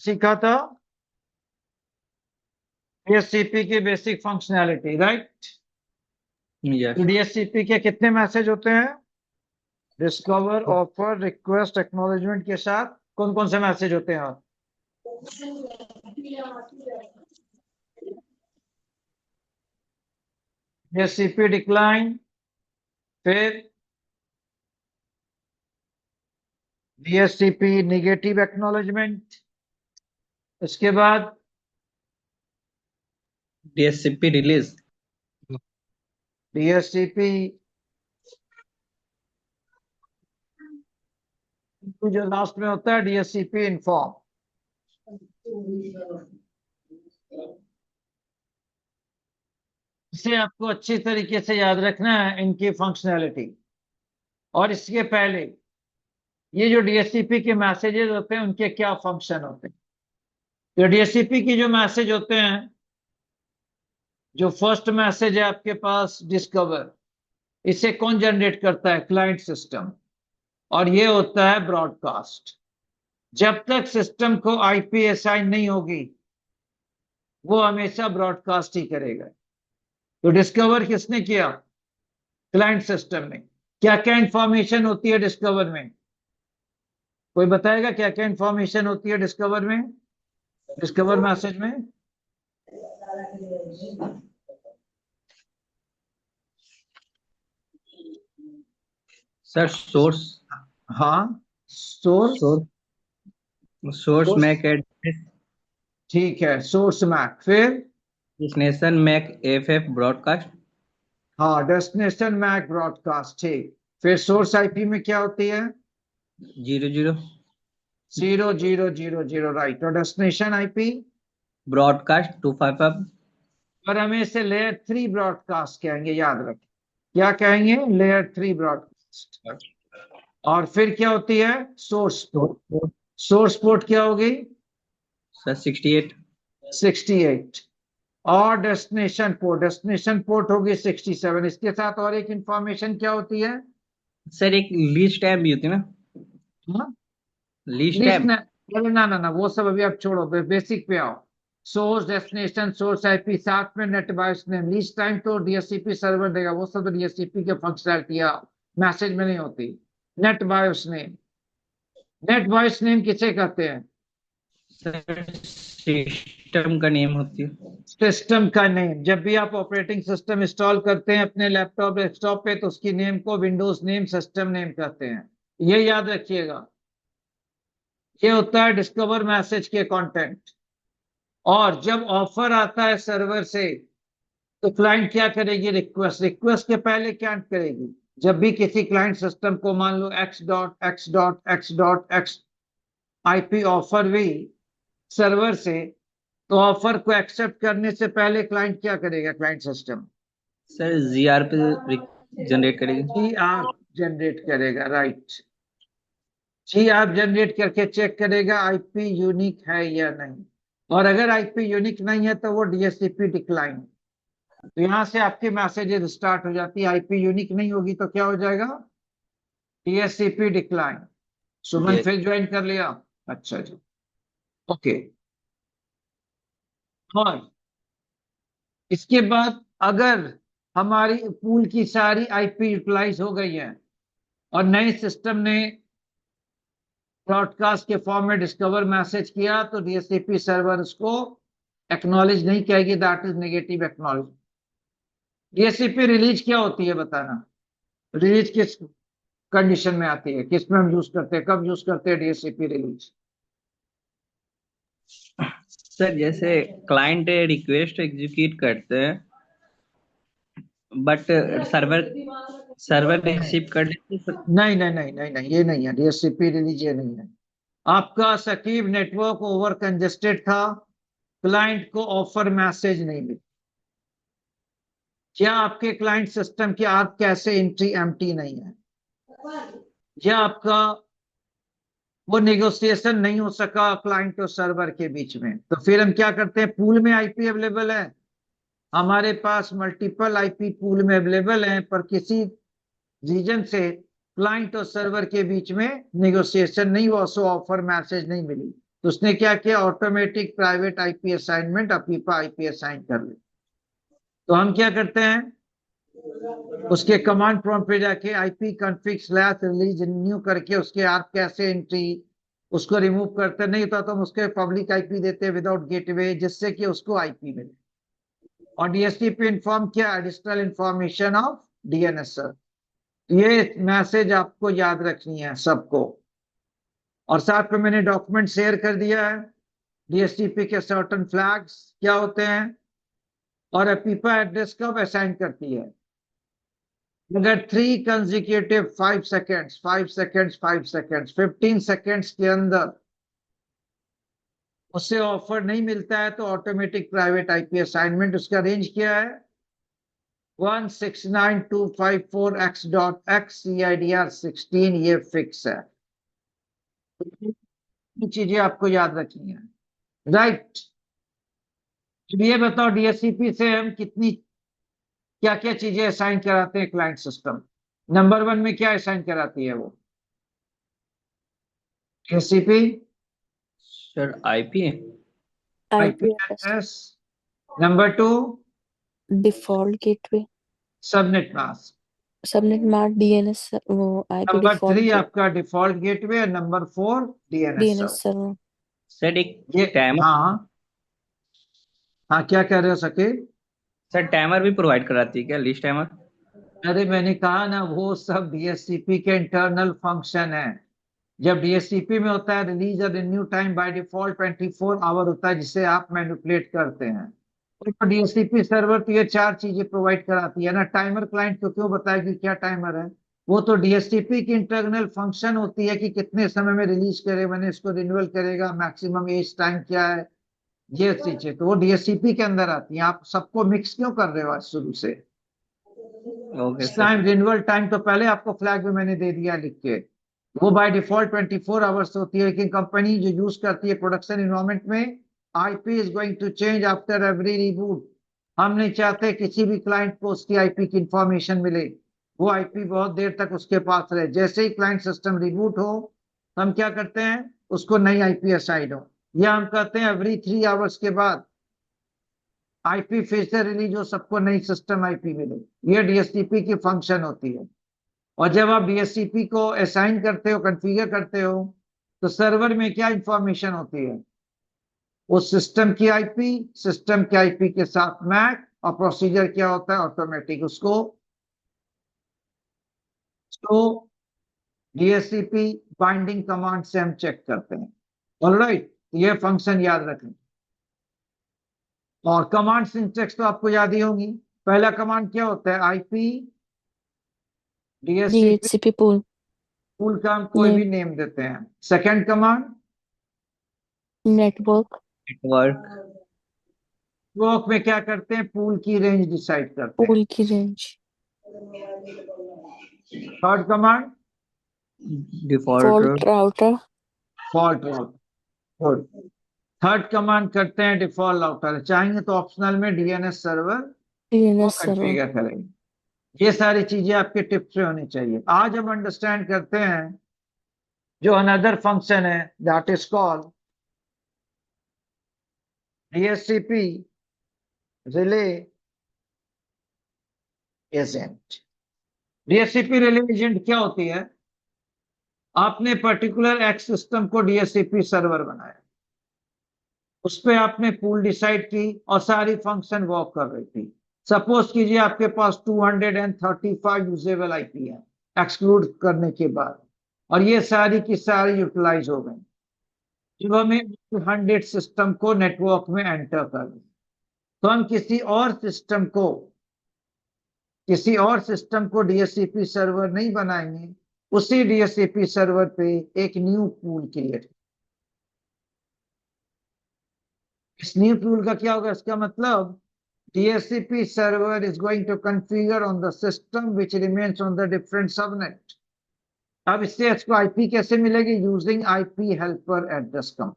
सीखा था डीएससीपी की basic functionality, right. Yes. DSCP के कितने मैसेज होते हैं? डिस्कवर, ऑफर, रिक्वेस्ट, एक्नॉलेजमेंट के साथ कौन कौन से मैसेज होते हैं? डीएससीपी डिक्लाइन, फिर डीएससीपी निगेटिव एक्नॉलेजमेंट, इसके बाद डीएससीपी रिलीज। डीएससीपी जो लास्ट में होता है डीएससीपी इन्फॉर्म। इसे आपको अच्छी तरीके से याद रखना है, इनकी फंक्शनैलिटी। और इसके पहले ये जो डीएससीपी के मैसेजेस होते हैं उनके क्या फंक्शन होते हैं? तो डीएससीपी की जो मैसेज होते हैं, जो फर्स्ट मैसेज है आपके पास डिस्कवर, इसे कौन जनरेट करता है? Client system. और ये होता है ब्रॉडकास्ट। जब तक सिस्टम को आईपी असाइन नहीं होगी वो हमेशा ब्रॉडकास्ट ही करेगा। तो डिस्कवर किसने किया? क्लाइंट सिस्टम ने। क्या क्या इंफॉर्मेशन होती है डिस्कवर में? कोई बताएगा क्या क्या इंफॉर्मेशन होती है डिस्कवर में, डिस्कवर मैसेज में? Sir source. हाँ, source. Source. Source source, MAC address. ठीक है, सोर्स मैक। फिर डेस्टिनेशन मैक एफएफ ब्रॉडकास्ट। हाँ, डेस्टिनेशन मैक ब्रॉडकास्ट, ठीक। फिर सोर्स आईपी में क्या होती है? 00 0000, राइट। और डेस्टिनेशन आईपी? ब्रॉडकास्ट 255। और हमें इसे लेयर 3 ब्रॉडकास्ट कहेंगे, याद रखें। क्या कहेंगे? Layer 3 broadcast. और फिर क्या होती है? Source port. सोर्स पोर्ट क्या होगी? सर 68। 68। और डेस्टिनेशन पोर्ट, डेस्टिनेशन पोर्ट होगी 67। इसके साथ और एक इंफॉर्मेशन क्या होती है? सर एक लीस्ट टैब भी होती है ना? हाँ, लीस्ट लिस्ट टैब। ना। अरे ना ना ना, वो सब अभी आप छोड़ो, बेसिक पे आओ। सोर्स, डेस्टिनेशन, सोर्स आईपी, साथ में net BIOS name. Least time तो डीएससीपी सर्वर देगा, वो सब तो डीएससीपी के फंक्शनैलिटी मैसेज में नहीं होती। Net BIOS name, net BIOS name किसे कहते हैं? सर सिस्टम का नेम होती है। सिस्टम का नेम। जब भी आप ऑपरेटिंग सिस्टम इंस्टॉल करते हैं अपने लैपटॉप डेस्कटॉप पे तो उसकी नेम को विंडोज नेम, सिस्टम नेम कहते हैं। ये याद रखिएगा। ये होता है डिस्कवर मैसेज के कंटेंट। और जब ऑफर आता है सर्वर से तो क्लाइंट क्या करेगी? रिक्वेस्ट। रिक्वेस्ट के पहले क्या करेगी? जब भी किसी क्लाइंट सिस्टम को मान लो x.x.x.x आईपी ऑफर हुई सर्वर से, तो ऑफर को एक्सेप्ट करने से पहले क्लाइंट क्या करेगा? क्लाइंट सिस्टम सर जीआर पे जनरेट करेगी। जी आप जनरेट करेगा, राइट। जी आप जनरेट करके चेक करेगा आईपी यूनिक है या नहीं। और अगर आईपी यूनिक नहीं है तो वो डीएससीपी डिक्लाइन। तो यहां से आपकी मैसेजेस स्टार्ट हो जाती है। आईपी यूनिक नहीं होगी तो क्या हो जाएगा? DHCP decline. सुमन यस। फिर ज्वाइन कर लिया? अच्छा जी, ओके। और इसके बाद अगर हमारी पूल की सारी आईपी यूटिलाइज हो गई है और नए सिस्टम ने ब्रॉडकास्ट के फॉर्म में डिस्कवर मैसेज किया तो डीएससीपी सर्वर उसको एक्नॉलेज नहीं कहेगी, that is negative acknowledge. DSCP release क्या होती है बताना? रिलीज किस कंडीशन में आती है, किस में हम यूज करते हैं, कब यूज करते हैं डीएससीपी रिलीज? सर जैसे क्लाइंट रिक्वेस्ट एग्जीक्यूट करते हैं बट सर्वर सर्वर रिसीव कर लेते हैं। नहीं नहीं नहीं नहीं नहीं, ये नहीं है डीएससीपी रिलीज, ये नहीं है। आपका सकीब नेटवर्क ओवर कंजेस्टेड था, क्लाइंट को ऑफर मैसेज नहीं मिली। क्या आपके क्लाइंट सिस्टम की आप कैसे एंट्री एम्प्टी नहीं है? या आपका वो नेगोशिएशन नहीं हो सका क्लाइंट और सर्वर के बीच में, तो फिर हम क्या करते हैं? पूल में आईपी अवेलेबल है, हमारे पास मल्टीपल आईपी पूल में अवेलेबल है, पर किसी रीजन से क्लाइंट और सर्वर के बीच में नेगोशिएशन नहीं हुआ, सो ऑफर मैसेज नहीं मिली, तो उसने क्या किया, automatic private IP assignment अपीपा IP assign कर ली। तो हम क्या करते हैं, उसके कमांड प्रॉम्प्ट पे जाके IP config slash release new करके उसके आप कैसे एंट्री उसको रिमूव करते, नहीं होता तो हम उसके पब्लिक आईपी देते हैं विदाउट गेटवे, जिससे कि उसको आईपी मिले। और डीएससीपी इन्फॉर्म किया additional information of DNS sir. ये मैसेज आपको याद रखनी है सबको। और साथ में मैंने डॉक्यूमेंट शेयर कर दिया है, डीएससीपी के सर्टन फ्लैग्स क्या होते हैं और अपीपा एड्रेस कब असाइन करती है। अगर 3 consecutive 5 seconds 5 seconds 5 seconds 15 seconds के अंदर उससे ऑफर नहीं मिलता है तो ऑटोमेटिक प्राइवेट आईपी असाइनमेंट, उसका रेंज क्या है 169.254x.x CIDR 16, ये फिक्स है। ये चीजें आपको याद रखनी है, राइट। ये बताओ डीएससीपी से हम कितनी क्या क्या चीजें असाइन कराते हैं क्लाइंट सिस्टम। नंबर 1 में क्या असाइन कराती है वो DSCP, sir IP IP IP address. Number 2 default gateway, subnet mask. subnet mask, DNS वो IP नंबर default 3 आपका default gateway, number 4 DNS DNS server. server। Sir एक ये टाइमर, हाँ हाँ, क्या कह रहे हो सके। सर टाइमर भी प्रोवाइड कराती है क्या, लिस्ट टाइमर? अरे मैंने कहा ना, वो सब डीएससीपी के इंटरनल फंक्शन है। जब डीएससीपी में होता है रिलीज और renew time by default 24 hour होता है, जिसे आप मैनिपुलेट करते हैं। तो डीएससीपी सर्वर तो ये 4 चीजें प्रोवाइड कराती है ना। टाइमर क्लाइंट को क्यों बताएगी क्या टाइमर है, वो तो डीएससीपी की इंटरनल फंक्शन होती है कि कितने समय में रिलीज करे, मैंने इसको रिन्यूअल करेगा, मैक्सिमम एज टाइम क्या है, ये चीजें तो वो डीएससीपी के अंदर आती है। आप सबको मिक्स क्यों कर रहे हो आज शुरू से। Okay sir. Time renewal time तो पहले आपको फ्लैग में मैंने दे दिया लिख के, वो बाय डिफॉल्ट 24 आवर्स होती है, लेकिन कंपनी जो यूज करती है प्रोडक्शन इन्वायरमेंट में IP is going to change after every reboot. हम नहीं चाहते किसी भी क्लाइंट को उसकी आईपी की इंफॉर्मेशन मिले, वो आईपी बहुत देर तक उसके पास रहे। जैसे ही क्लाइंट सिस्टम रिबूट हो हम क्या करते हैं, उसको नई आईपी असाइन हो, या हम कहते हैं एवरी 3 आवर्स के बाद आईपी फिर से रिलीज हो, सबको नई सिस्टम आईपी मिले। ये डीएससीपी की फंक्शन होती है। और जब आप डीएससीपी को असाइन करते हो, कॉन्फ़िगर करते हो, तो सर्वर में क्या इंफॉर्मेशन होती है, उस सिस्टम के आईपी के साथ मैक, और प्रोसीजर क्या होता है ऑटोमेटिक उसको तो डीएससीपी बाइंडिंग कमांड से हम चेक करते हैं। ऑलराइट, ये फंक्शन याद रखें। और कमांड सिंटैक्स तो आपको याद ही होगी। पहला कमांड क्या होता है, IP DSCP DHCP pool pool का हम कोई भी नेम देते हैं। Second command network network, work में क्या करते हैं, पूल की रेंज डिसाइड करते हैं। pool की range, third command default fault router fault router. Third command करते हैं डिफॉल्ट राउटर, चाहेंगे तो ऑप्शनल में डीएनएस सर्वर को DNS server। कॉन्फ़िगर करेंगे। ये सारी चीजें आपके टिप्स में होनी चाहिए। आज हम अंडरस्टैंड करते हैं जो अनदर फंक्शन है that is called DSCP relay agent. DSCP relay agent क्या होती है, आपने पर्टिकुलर एक्स सिस्टम को डीएससीपी सर्वर बनाया, उस पे आपने पूल डिसाइड की और सारी फंक्शन वर्क कर रही थी। सपोज कीजिए आपके पास 235 यूजेबल आईपी है एक्सक्लूड करने के बाद, और ये सारी की सारी यूटिलाइज हो गई। जब हमें 100 सिस्टम को नेटवर्क में एंटर कर दें, तो हम किसी और सिस्टम को डीएससीपी सर्वर नहीं बनाएंगे, उसी डीएससीपी सर्वर पे एक न्यू पूल क्रिएट। इस न्यू पूल का क्या होगा, इसका मतलब DHCP server is going to configure on the system which remains on the different subnet। अब इससे इसको आईपी कैसे मिलेगी, using IP helper address command.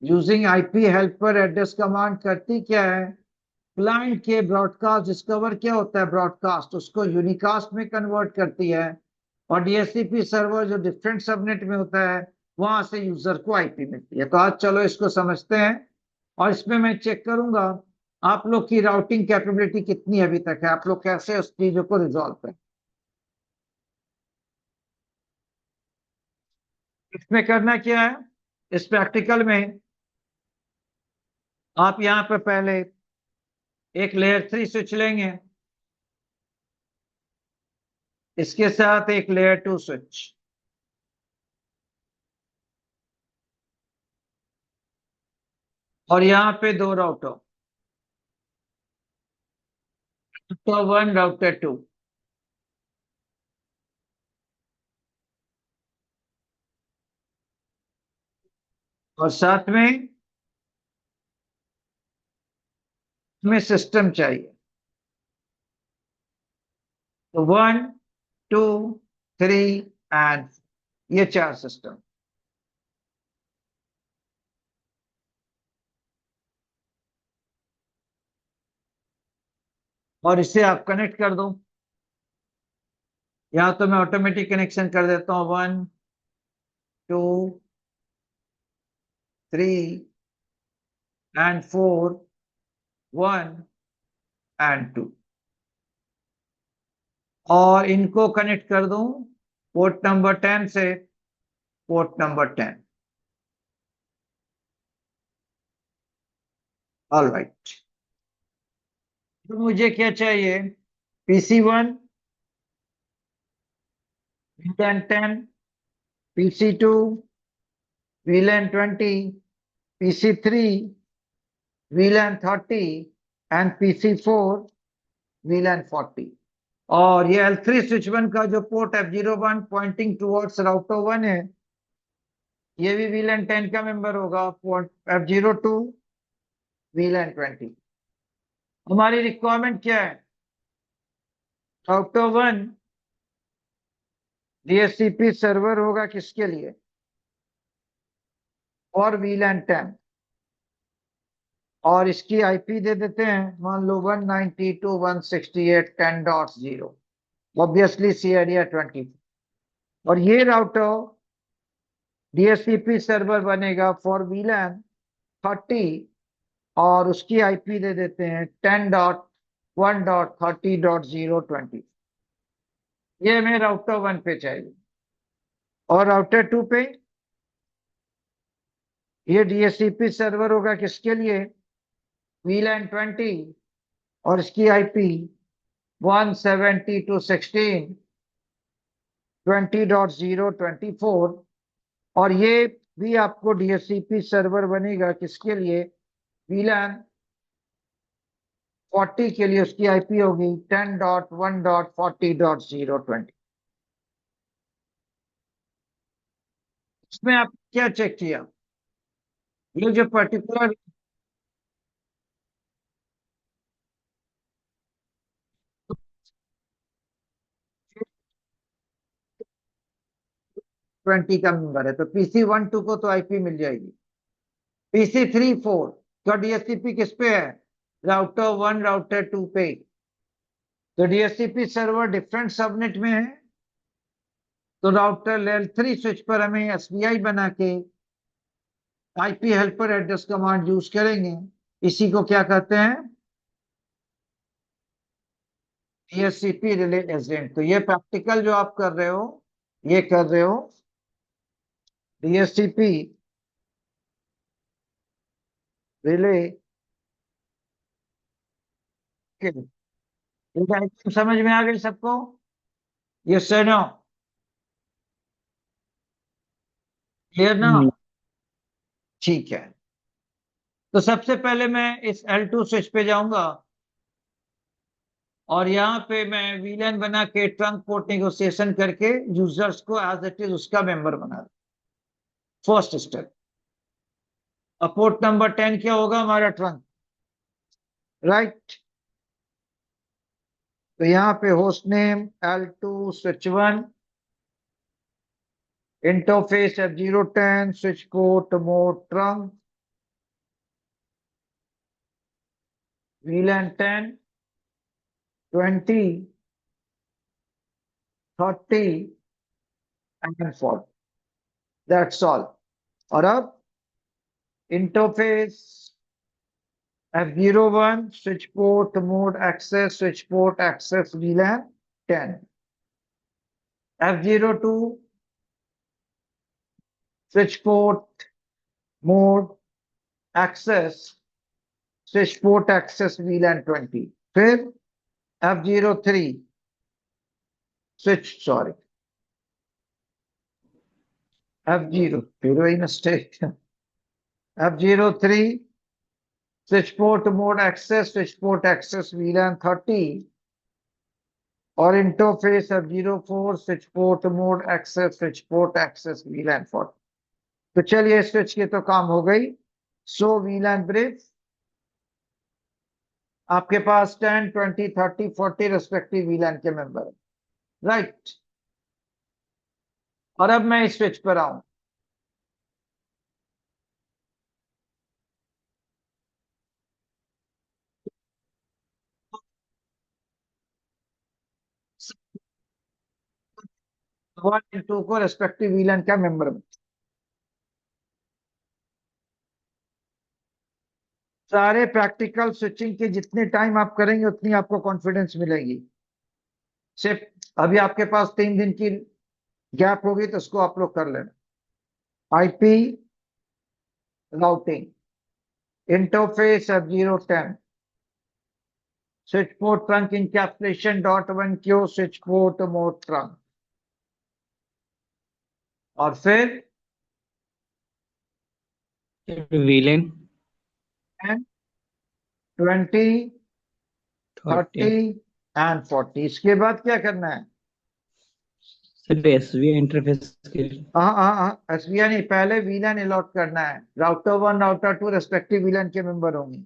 Using IP helper address command करती क्या है, क्लाइंट के ब्रॉडकास्ट डिस्कवर क्या होता है, ब्रॉडकास्ट उसको यूनिकास्ट में कन्वर्ट करती है। और डीएससीपी सर्वर जो डिफरेंट सबनेट में होता है वहां से यूजर को आईपी मिलती है। तो आज चलो इसको समझते हैं, और इसमें मैं चेक करूंगा आप लोग की राउटिंग कैपेबिलिटी कितनी अभी तक है, आप लोग कैसे उस चीजों को रिजॉल्व करें। इसमें करना क्या है, इस प्रैक्टिकल में आप यहां पर पहले एक लेयर 3 स्विच लेंगे, इसके साथ एक लेयर 2 स्विच, और यहां पे दो राउटर, राउटर 1 राउटर 2, और साथ में हमें सिस्टम चाहिए। तो 1 2 3 एंड ये 4 सिस्टम, और इसे आप कनेक्ट कर दो। या तो मैं ऑटोमेटिक कनेक्शन कर देता हूं, 1 2 3 एंड 4, 1 एंड 2, और इनको कनेक्ट कर दूं पोर्ट नंबर 10 से पोर्ट नंबर 10। ऑल राइट, तो मुझे क्या चाहिए, PC1 VLAN 10, PC2 VLAN 20, PC3 VLAN 30 and PC4 VLAN 40। और ये L3 स्विच 1 का जो port F01 pointing towards router 1 है, ये भी VLAN 10 का मेंबर होगा, पोर्ट F02 VLAN 20। हमारी रिक्वायरमेंट क्या है, राउटर 1 DHCP सर्वर होगा किसके लिए, और VLAN 10, और इसकी आईपी दे देते हैं, मान लो 192.168.10.0, ऑब्वियसली सी एरिया 20। और ये राउटर DHCP सर्वर बनेगा फॉर VLAN 30, और उसकी आईपी दे देते हैं 10.1.30.020। ये हमें राउटर 1 पे चाहिए। और राउटर 2 पे ये DHCP सर्वर होगा किसके लिए, VLAN 20, और इसकी आईपी 172.16.20.024, और ये भी आपको DHCP सर्वर बनेगा किसके लिए, VLAN 40 के लिए, उसकी आईपी होगी 10.1.40.020। इसमें आप क्या चेक किया, ये जो पर्टिकुलर 20 का नंबर है, तो PC1 2 को तो आईपी मिल जाएगी। PC3 4 का DHCP किस पे है, राउटर 1 राउटर 2 पे। तो DHCP सर्वर डिफरेंट सबनेट में है, तो राउटर लेवल 3 स्विच पर हमें SPI बना के IP helper address command use करेंगे। इसी को क्या कहते हैं, DHCP रिले एजेंट। तो ये प्रैक्टिकल जो आप कर रहे हो, ये कर रहे हो DHCP रिले के। ये डायग्राम समझ में आ गई सबको, ये नो क्लियर ना, ठीक है। तो सबसे पहले मैं इस L2 स्विच पे जाऊंगा, और यहाँ पे मैं VLAN बना के ट्रंक पोर्ट नेगोशिएशन करके यूजर्स को एज इट इज उसका मेंबर बना दूं। First step. अब पोर्ट नंबर 10 क्या होगा, हमारा ट्रंक, राइट। तो यहाँ पे host name L2 switch 1, interface F010, switch port mode trunk, VLAN 10 20 30 and 40। That's all. और अब interface F01 switch port mode access switch port access VLAN 10, F02 switch port mode access switch port access VLAN 20, फिर F03 switch F0 फिर वही mistake, F03 switch port mode access switch port access VLAN 30 और interface F04 switch port mode access switch port access VLAN 40। तो चलिए switch की तो काम हो गई। सो VLAN ब्रिज आपके पास 10, 20, 30, 40 रेस्पेक्टिव VLAN के मेंबर है, राइट। और अब मैं इस स्विच पर आऊं, वन इन टू को रेस्पेक्टिव VLAN का मेंबर में सारे प्रैक्टिकल स्विचिंग के जितने टाइम आप करेंगे उतनी आपको कॉन्फिडेंस मिलेगी। सिर्फ अभी आपके पास 3 दिन की गैप होगी तो उसको आप लोग कर लेना। IP routing, interface F010, switch port trunk encapsulation .1q switch port mode trunk, और फिर VLAN 10, 20, 30 30 एंड 40। इसके बाद क्या करना है? सर एसवी इंटरफेस के लिए। हाँ एसबीआई नहीं, पहले वीलन अलॉट करना है। राउटर 1 राउटर 2 रेस्पेक्टिव वीलन के मेंबर होंगे।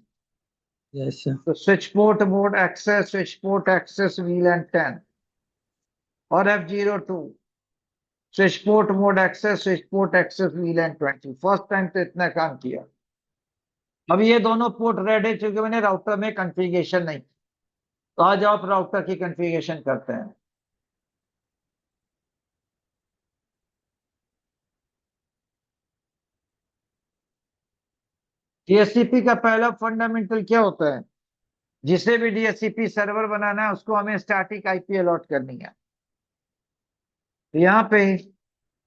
Yes sir. तो switch port mode access switch port access VLAN 10 और F02 switch port mode access switch port access VLAN 20। First time तो इतना काम किया। अब ये दोनों पोर्ट रेड है क्योंकि मैंने राउटर में कॉन्फ़िगरेशन नहीं। तो आज आप राउटर की कॉन्फ़िगरेशन करते हैं। डीएचसीपी का पहला फंडामेंटल क्या होता है? जिसे भी डीएचसीपी सर्वर बनाना है उसको हमें स्टैटिक आईपी अलॉट करनी है। तो यहाँ पे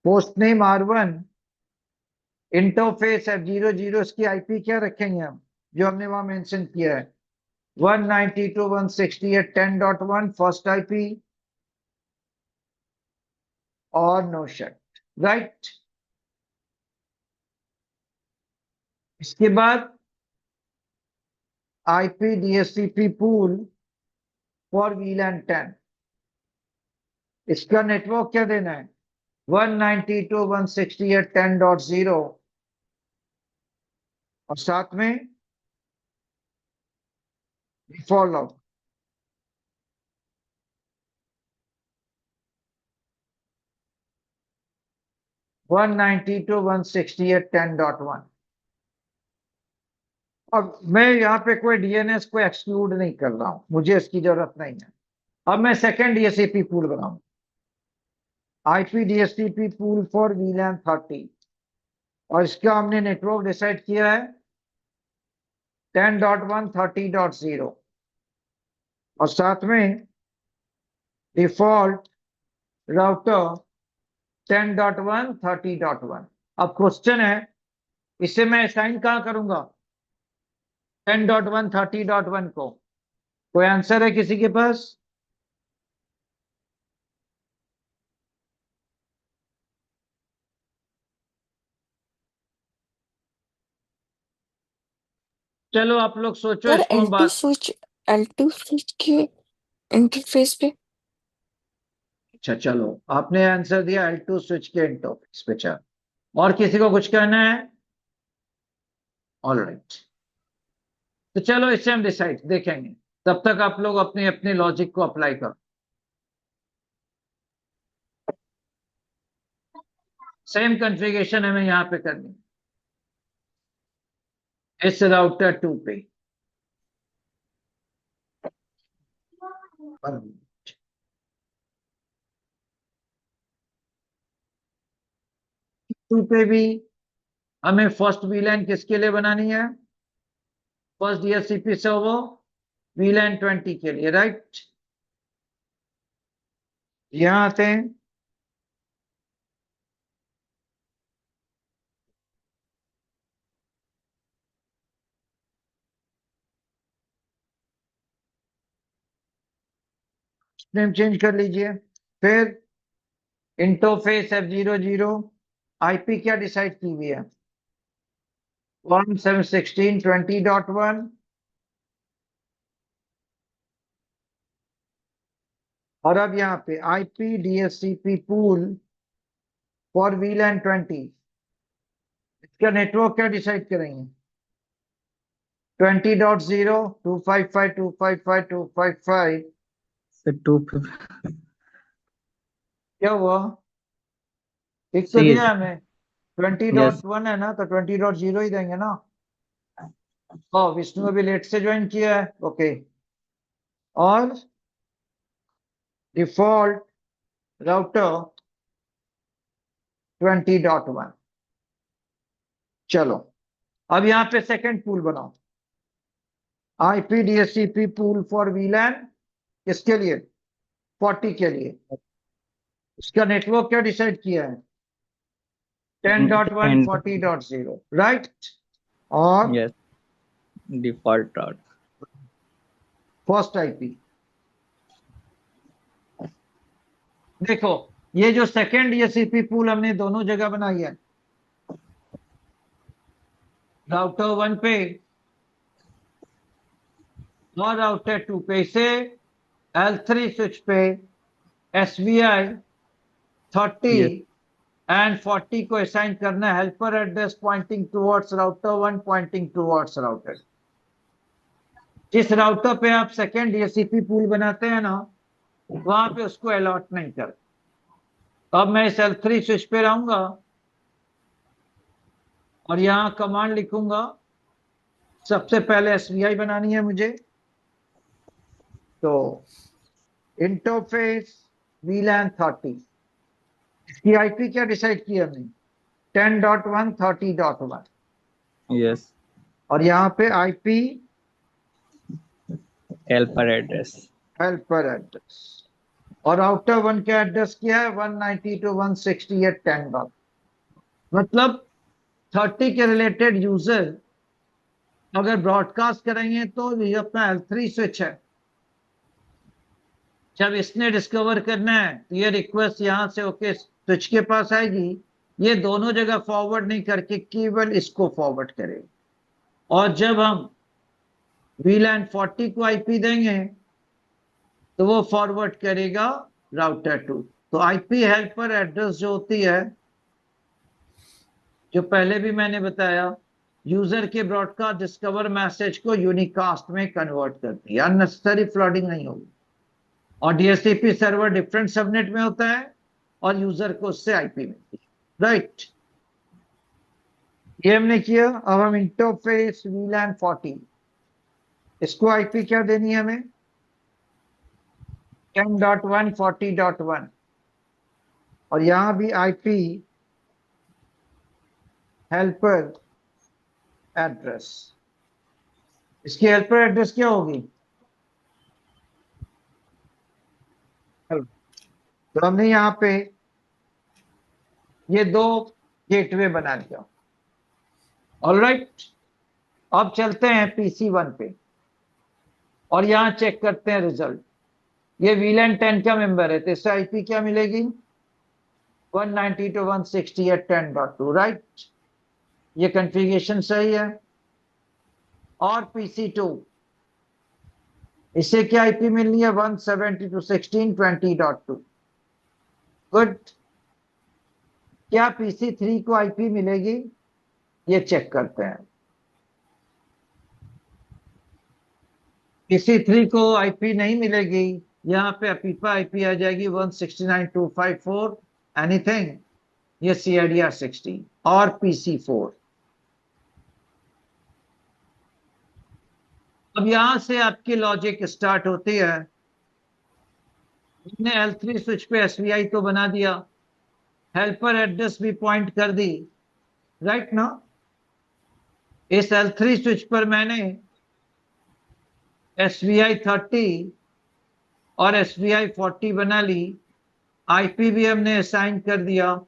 post name R1, interface F00, इसकी आईपी क्या रखेंगे हम, जो हमने वहां मेंशन किया है 192.168.10.1 फर्स्ट आईपी और नो शट, राइट। इसके बाद IP DHCP pool for VLAN 10, इसका नेटवर्क क्या देना है 192.168.10.0 और साथ में डिफॉल्ट 192.168.10.1। अब मैं यहाँ पे कोई डीएनएस को एक्सक्लूड नहीं कर रहा हूं, मुझे इसकी जरूरत नहीं है। अब मैं सेकंड डीएचसीपी पूल बनाऊं, IP DHCP pool for VLAN 30, और इसका हमने नेटवर्क डिसाइड किया है 10.1 30.0 और साथ में डिफॉल्ट राउटर 10.1 30.1। अब क्वेश्चन है इसे मैं असाइन कहां करूंगा 10.1 30.1 को? कोई आंसर है किसी के पास? चलो आप लोग सोचो, सर इसको हम बात। L2 स्विच के इंटरफेस पे। अच्छा चलो, आपने आंसर दिया L2 स्विच के इंटरफेस पे। चलो, और किसी को कुछ कहना है? ऑलराइट, तो चलो इससे हम डिसाइड देखेंगे। तब तक आप लोग अपने अपने लॉजिक को अप्लाई करो। सेम कॉन्फ़िगरेशन हमें यहाँ पे करनी है इस राउटर 2 पे। 2 पे भी हमें फर्स्ट वीलैन किसके लिए बनानी है? फर्स्ट डीएचसीपी सर्वर वीलैन 20 के लिए, राइट? यहां आते हैं। नेम चेंज कर लीजिए। फिर इंटरफेस F00 आईपी क्या डिसाइड की हुई है? 1.7.16.20.1 और अब यहाँ पे आईपी डीएचसीपी पूल फॉर वीलैन 20, इसका नेटवर्क क्या डिसाइड करेंगे? 20.0 255.255.255 So two क्या हुआ? एक तो C दिया is हमें yes 20.1 है ना, तो 20.0 ही देंगे ना। विष्णु अभी लेट से ज्वाइन किया है, ओके। और डिफॉल्ट राउटर 20.1। चलो अब यहां पे सेकंड पूल बनाओ, आईपी डीएचसीपी पूल फॉर वीलैन किसके लिए? 40 के लिए। इसका नेटवर्क क्या डिसाइड किया है? 10.1 and 40.0, राइट? और yes default route. First IP देखो, ये जो सेकंड डीएचसीपी पूल हमने दोनों जगह बनाई है, राउटर 1 पे और राउटर 2 पे, इसे L3 स्विच पे SVI 30 Yes एंड 40 को असाइन करना है, helper address pointing towards router 1 pointing towards router. जिस राउटर पे आप सेकेंड डीएचसीपी पूल बनाते हैं ना, वहां पे उसको अलॉट नहीं कर। अब मैं इस L3 स्विच पे रहूंगा और यहां कमांड लिखूंगा। सबसे पहले एसवीआई बनानी है मुझे, तो इंटरफेस वीलैन 30, इसकी आईपी क्या डिसाइड की हमने? 10.1 30.1 yes और यहाँ पे IP helper address. Helper address और राउटर 1 का एड्रेस क्या है? 192.168.10. मतलब 30 के रिलेटेड यूजर अगर ब्रॉडकास्ट करेंगे तो ये अपना L3 स्विच है। जब इसने डिस्कवर करना है तो ये रिक्वेस्ट यहां से ओके स्विच के पास आएगी, ये दोनों जगह फॉरवर्ड नहीं करके केवल इसको फॉरवर्ड करेगी। और जब हम वीलैन 40 को आईपी देंगे तो वो फॉरवर्ड करेगा राउटर 2। तो आईपी हेल्पर एड्रेस जो होती है, जो पहले भी मैंने बताया, यूजर के ब्रॉडकास्ट डिस्कवर मैसेज को यूनिकास्ट में कन्वर्ट करती है, अननेसेसरी फ्लडिंग नहीं होगी। और डीएचसीपी सर्वर डिफरेंट सबनेट में होता है और यूजर को उससे आईपी मिलती है, राइट? ये हमने किया। अब हम इंटरफेस वीलैन 40, इसको आईपी क्या देनी है हमें? 10.1 40.1 और यहां भी आईपी हेल्पर एड्रेस। इसकी हेल्पर एड्रेस क्या होगी? तो हमने यहां पे ये दो गेटवे बना दिया, ऑलराइट। अब चलते हैं PC1 पे और यहां चेक करते हैं रिजल्ट। ये वीलैन 10 का मेंबर है, तो इससे आईपी क्या मिलेगी? 192.168.10.2, राइट? ये कॉन्फ़िगरेशन सही है। और PC2, इससे क्या आईपी मिलनी है? 172.16.20.2, गुड। क्या PC3 को आईपी मिलेगी? ये चेक करते हैं। PC3 को आईपी नहीं मिलेगी, यहां पे अपीपा आईपी आ जाएगी 169.254 एनीथिंग, ये CIDR 60 और PC4। अब यहां से आपकी लॉजिक स्टार्ट होती है। हमने L3 स्विच पे SVI तो बना दिया, हेल्पर एड्रेस भी पॉइंट कर दी, राइट ना। इस L3 स्विच पर मैंने SBI 30 और SBI 40 बना ली, आईपी भी हमने असाइन कर दिया,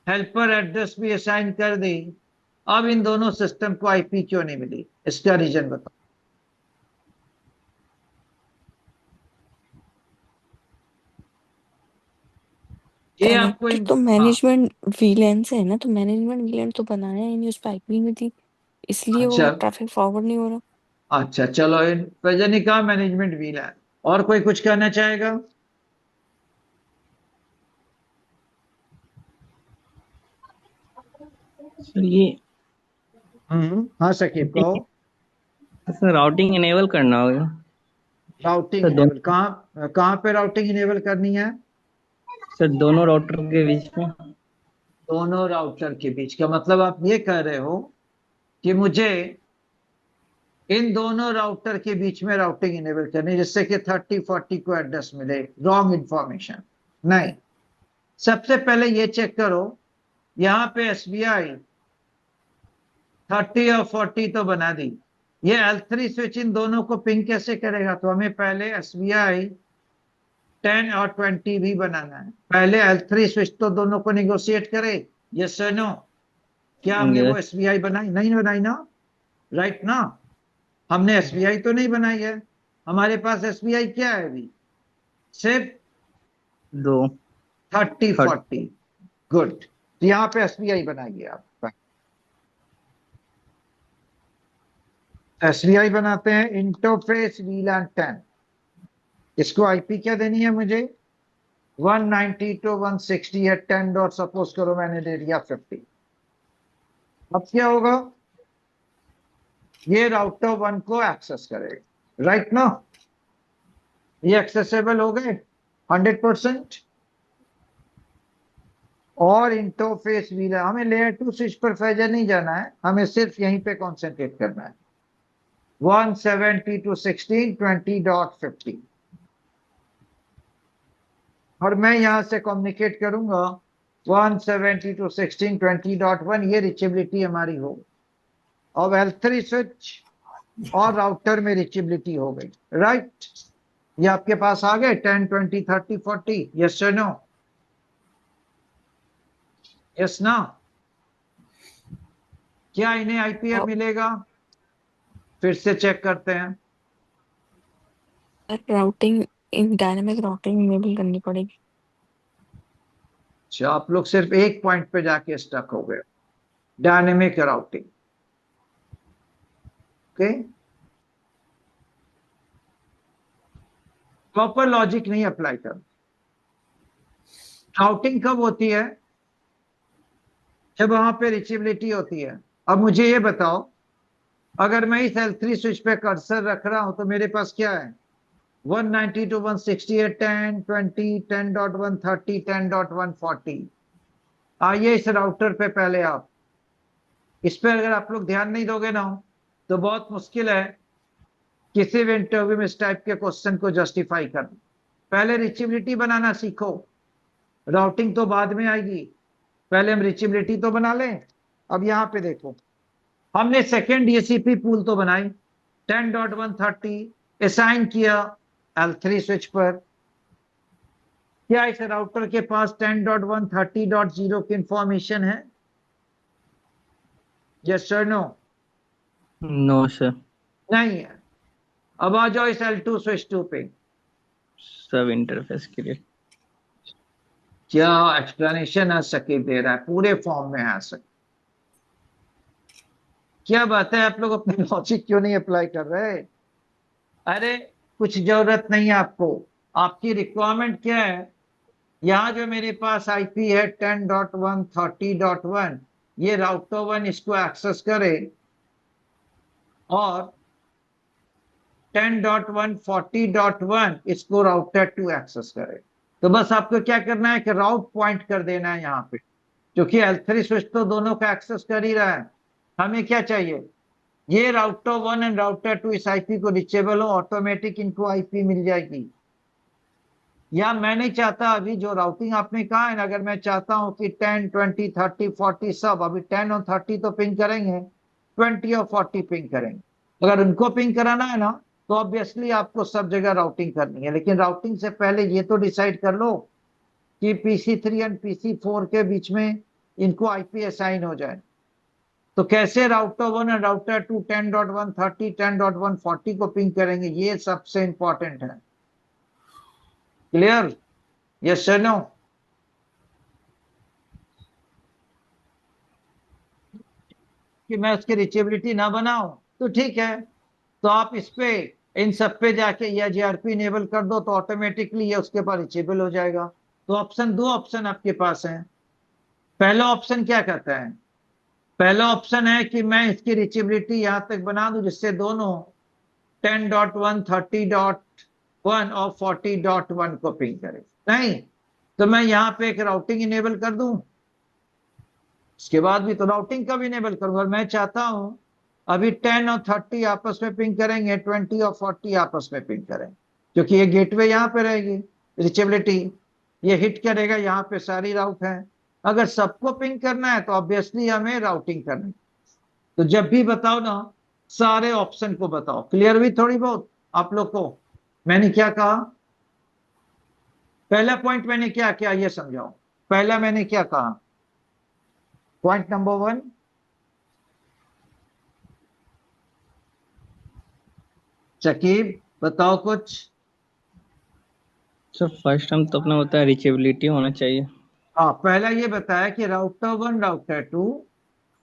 हेल्पर एड्रेस भी असाइन कर दी। अब इन दोनों सिस्टम को आईपी क्यों नहीं मिली, इसका रीजन बताओ। ये आपको कनेक्टेड तो हाँ, मैनेजमेंट वीलैन से है ना, तो मैनेजमेंट वीलैन तो बनाया ही नहीं, उस पर आईपी नहीं थी, इसलिए अच्छा वो ट्रैफिक फॉरवर्ड नहीं हो रहा। अच्छा, चलो इन वजह का मैनेजमेंट व्हील है। और कोई कुछ कहना चाहेगा? सर ये हाँ सकीब कहो। सर राउटिंग इनेबल करना होगा। राउटिंग सर इनेबल कहाँ कहाँ पे राउटिंग इनेबल करनी है? दोनों राउटर के बीच में। दोनों राउटर के बीच का मतलब आप ये कह रहे हो कि मुझे इन दोनों राउटर के बीच में राउटिंग इनेबल करनी है, जिससे कि 30-40 को एड्रेस मिले, रॉन्ग इंफॉर्मेशन नहीं। सबसे पहले ये चेक करो, यहाँ पे SBI 30 और 40 तो बना दी, ये L3 स्विच इन दोनों को पिंग कैसे करेगा? तो हमें पहले SBI 10 और 20 भी बनाना है। पहले L3 स्विच तो दोनों को निगोशिएट करे, यस सर नो। क्या हमने वो यस। SBI बनाई? नहीं बनाई ना, राइट ना। हमने SBI तो नहीं बनाई है, हमारे पास SBI क्या है अभी? सिर्फ दो थर्ड 30-40। गुड, तो यहाँ पे SBI बनाइए आप। SBI बनाते हैं, इंटरफेस VLAN 10। इसको आईपी क्या देनी है मुझे? 190 to 160 है, 10 डॉट सपोज करो मैंने दे दिया 50। अब क्या होगा? ये राउटर 1 को एक्सेस करेगा, राइट ना। ये एक्सेसिबल हो गए 100%। और इंटरफेस VLAN, हमें लेयर 2 स्विच पर फैजर नहीं जाना है, हमें सिर्फ यहीं पे कॉन्सेंट्रेट करना है। 170 to 16 20.50, और मैं यहां से कम्युनिकेट करूंगा 170 to 16 20.1, ये रिचेबिलिटी हमारी हो। अब L3 स्विच और राउटर में रिचेबिलिटी हो गई, राइट। ये आपके पास आ गए 10 20 30 40, यस सर नो, यस ना। क्या इन्हें आईपी और मिलेगा? फिर से चेक करते हैं। Routing, in dynamic routing enable करनी पड़ेगी। अच्छा, आप लोग सिर्फ एक पॉइंट पे जाके स्टक हो गए, dynamic routing. Okay, proper logic नहीं अप्लाई कर। राउटिंग कब होती है? जब वहां पे रिचेबिलिटी होती है। अब मुझे ये बताओ, अगर मैं इस L3 स्विच पे कर्सर रख रहा हूं तो मेरे पास क्या है? 190 to 160 है, 10 20 10.1 30 10.1 40। आइए इस राउटर पे पहले आप, इस पे अगर आप लोग ध्यान नहीं दोगे ना, तो बहुत मुश्किल है किसी भी इंटरव्यू में इस टाइप के क्वेश्चन को जस्टिफाई करना। पहले रिचेबिलिटी बनाना सीखो, राउटिंग तो बाद में आएगी, पहले हम रिचेबिलिटी तो बना लें। अब यहां पे देखो, हमने सेकेंड DCP पूल तो बनाई, 10.130 असाइन किया L3 स्विच पर। क्या इस राउटर के पास 10.130.0 की इंफॉर्मेशन है? Yes sir no. No sir. नहीं है। अब आ जाओ इस L2 स्विच 2 पे। सब इंटरफेस के लिए। क्या एक्सप्लेनेशन आ सके दे रहा है, पूरे फॉर्म में आ सके। क्या बात है, आप लोग अपने लॉजिक क्यों नहीं अप्लाई कर रहे? अरे कुछ जरूरत नहीं है आपको, आपकी रिक्वायरमेंट क्या है? यहां जो मेरे पास आईपी है 10.130.1, ये राउटर 1 इसको एक्सेस करे, और 10.140.1 इसको राउटर 2 एक्सेस करे। तो बस आपको क्या करना है कि राउट पॉइंट कर देना है यहाँ पे, क्योंकि L3 स्विच तो दोनों का एक्सेस कर ही रहा है। हमें क्या चाहिए? ये राउटर 1 एंड राउटर 2 इस आईपी को रिचेबल हो, ऑटोमेटिक इनको आईपी मिल जाएगी। या मैं नहीं चाहता, अभी जो राउटिंग आपने कहा है ना, अगर मैं चाहता हूं कि 10 20 30 40 सब, अभी 10 और 30 तो पिंग करेंगे, 20 और 40 पिंग करेंगे। अगर उनको पिंग कराना है ना, तो ऑब्वियसली आपको सब जगह राउटिंग करनी है, लेकिन राउटिंग से पहले ये तो डिसाइड कर लो कि PC3 एंड PC4 के बीच में इनको आईपी असाइन हो जाए। तो कैसे राउटर 1 और राउटर 2 10.130 10.140 को पिंग करेंगे, ये सबसे इंपॉर्टेंट है। क्लियर? Yes sir no? कि मैं उसकी रिचेबिलिटी ना बनाऊं तो ठीक है, तो आप इस पे इन सब पे जाके या जीआरपी इनेबल कर दो, तो ऑटोमेटिकली ये उसके पास रिचेबल हो जाएगा। तो ऑप्शन, दो ऑप्शन आपके पास है। पहला ऑप्शन क्या कहता है? पहला ऑप्शन है कि मैं इसकी रिचेबिलिटी यहां तक बना दूं जिससे दोनों 10.1 30.1 और 40.1 को पिंग करे। नहीं तो मैं यहां पे एक राउटिंग इनेबल कर दूं, उसके बाद भी तो राउटिंग का भी इनेबल करूंगा। मैं चाहता हूं अभी 10 और 30 आपस में पिंग करेंगे, 20 और 40 आपस में पिंग करेंगे, क्योंकि ये गेटवे यहां पे रहेगी, रिचेबिलिटी ये हिट करेगा, यहां पे सारी राउट है। अगर सबको पिंग करना है तो ऑब्वियसली हमें राउटिंग करनी। तो जब भी बताओ ना, सारे ऑप्शन को बताओ। क्लियर हुई थोड़ी बहुत आप लोग को मैंने क्या कहा? पहला पॉइंट मैंने क्या किया ये समझाओ। पहला मैंने क्या कहा? पॉइंट नंबर 1, शकीब बताओ कुछ। सर फर्स्ट हम तो अपना होता है रीचेबिलिटी होना चाहिए। हाँ, पहला ये बताया कि राउटर 1 राउटर 2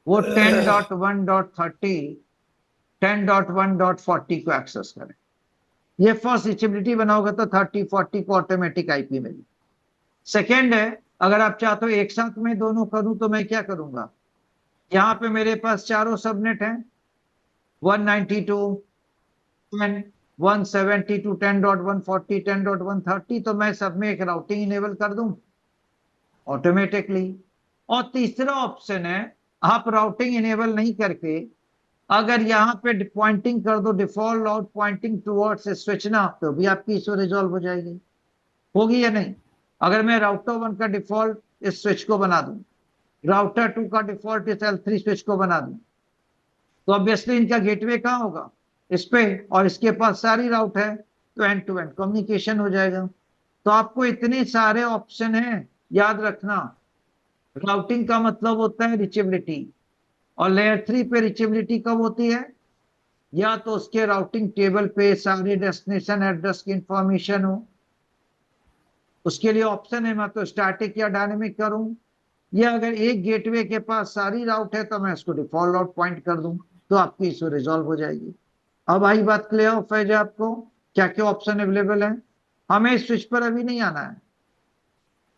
वो 10.1.30 10.1.40 को एक्सेस करें। ये फर्स्ट रीचेबिलिटी बनाओगे तो 30 40 को ऑटोमेटिक आईपी मिलेगी। सेकेंड है, अगर आप चाहते हो एक साथ में दोनों करूं तो मैं क्या करूंगा? यहां पे मेरे पास चारों सबनेट हैं, 192 10 172 10.140 10.130, तो मैं सब में एक राउटिंग इनेबल कर दूं ऑटोमेटिकली। और तीसरा ऑप्शन है, आप राउटिंग इनेबल नहीं करके अगर यहां पे पॉइंटिंग कर दो default out pointing towards switch ना, तो भी आपकी इशू रिजॉल्व हो जाएगी। होगी या नहीं? अगर मैं राउटर 1 का डिफॉल्ट इस स्विच को बना दूं, राउटर 2 का डिफॉल्ट इस L3 स्विच को बना दूं, तो ऑब्वियसली इनका गेटवे कहां होगा? इस पे, और इसके पास सारी राउट है, तो एंड टू एंड कम्युनिकेशन हो जाएगा। तो आपको इतने सारे ऑप्शन हैं, याद रखना। राउटिंग का मतलब होता है रिचेबिलिटी, और लेयर 3 पे रिचेबिलिटी कब होती है? या तो उसके राउटिंग टेबल पे सारे डेस्टिनेशन एड्रेस की इंफॉर्मेशन हो, उसके लिए ऑप्शन है मैं तो स्टैटिक या डायनेमिक करूं, या अगर एक गेटवे के पास सारी राउट है तो मैं उसको डिफॉल्ट राउट पॉइंट कर दूं, तो आपकी इशू रिजॉल्व हो जाएगी। अब आई बात क्लियर हो फैज आपको, क्या क्या ऑप्शन अवेलेबल है? हमें इस स्विच पर अभी नहीं आना है।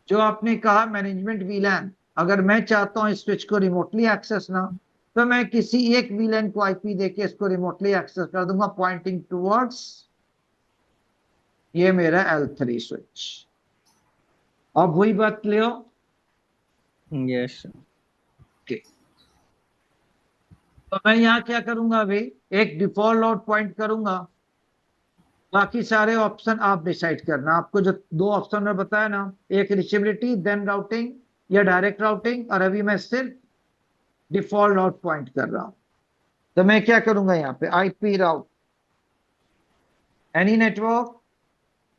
जो आपने कहा मैनेजमेंट वीलैन, अगर मैं चाहता हूं इस स्विच को रिमोटली एक्सेस ना, तो मैं किसी एक वीलैन को आईपी देके इसको रिमोटली एक्सेस कर दूंगा पॉइंटिंग टुवर्ड्स ये मेरा L3 स्विच। अब वही बात क्लियर? Yes sir. ओके, तो मैं यहाँ क्या करूंगा? अभी एक डिफॉल्ट आउट पॉइंट करूंगा, बाकी सारे ऑप्शन आप डिसाइड करना। आपको जो दो ऑप्शन में बताया ना, एक रिचेबिलिटी देन राउटिंग या डायरेक्ट राउटिंग, और अभी मैं सिर्फ डिफॉल्ट आउट पॉइंट कर रहा हूं। तो मैं क्या करूंगा यहाँ पे? IP route any network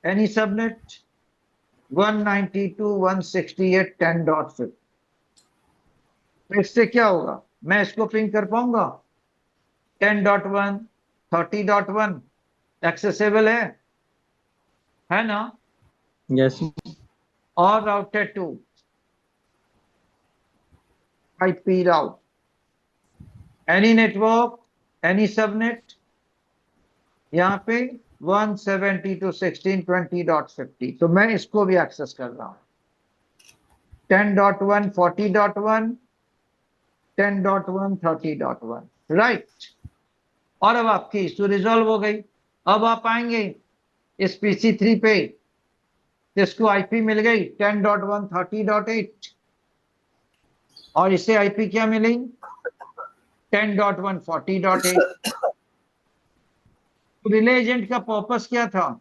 any subnet 192.168.10.50। तो इससे क्या होगा? मैं इसको पिंग कर पाऊंगा 10.1 30.1 एक्सेसिबल है ना? यस और router 2 IP route any network any subnet, यहाँ पे 172.16.20.50, तो मैं इसको भी एक्सेस कर रहा हूं 10.1 40.1 10.1 30.1, राइट। और अब आपकी इशू रिजॉल्व हो गई। अब आप आएंगे इस PC3 पे, जिसको आईपी मिल गई 10.1 30.8, और इसे आईपी क्या मिली? 10.1 40.8। रिले एजेंट का पर्पस क्या था?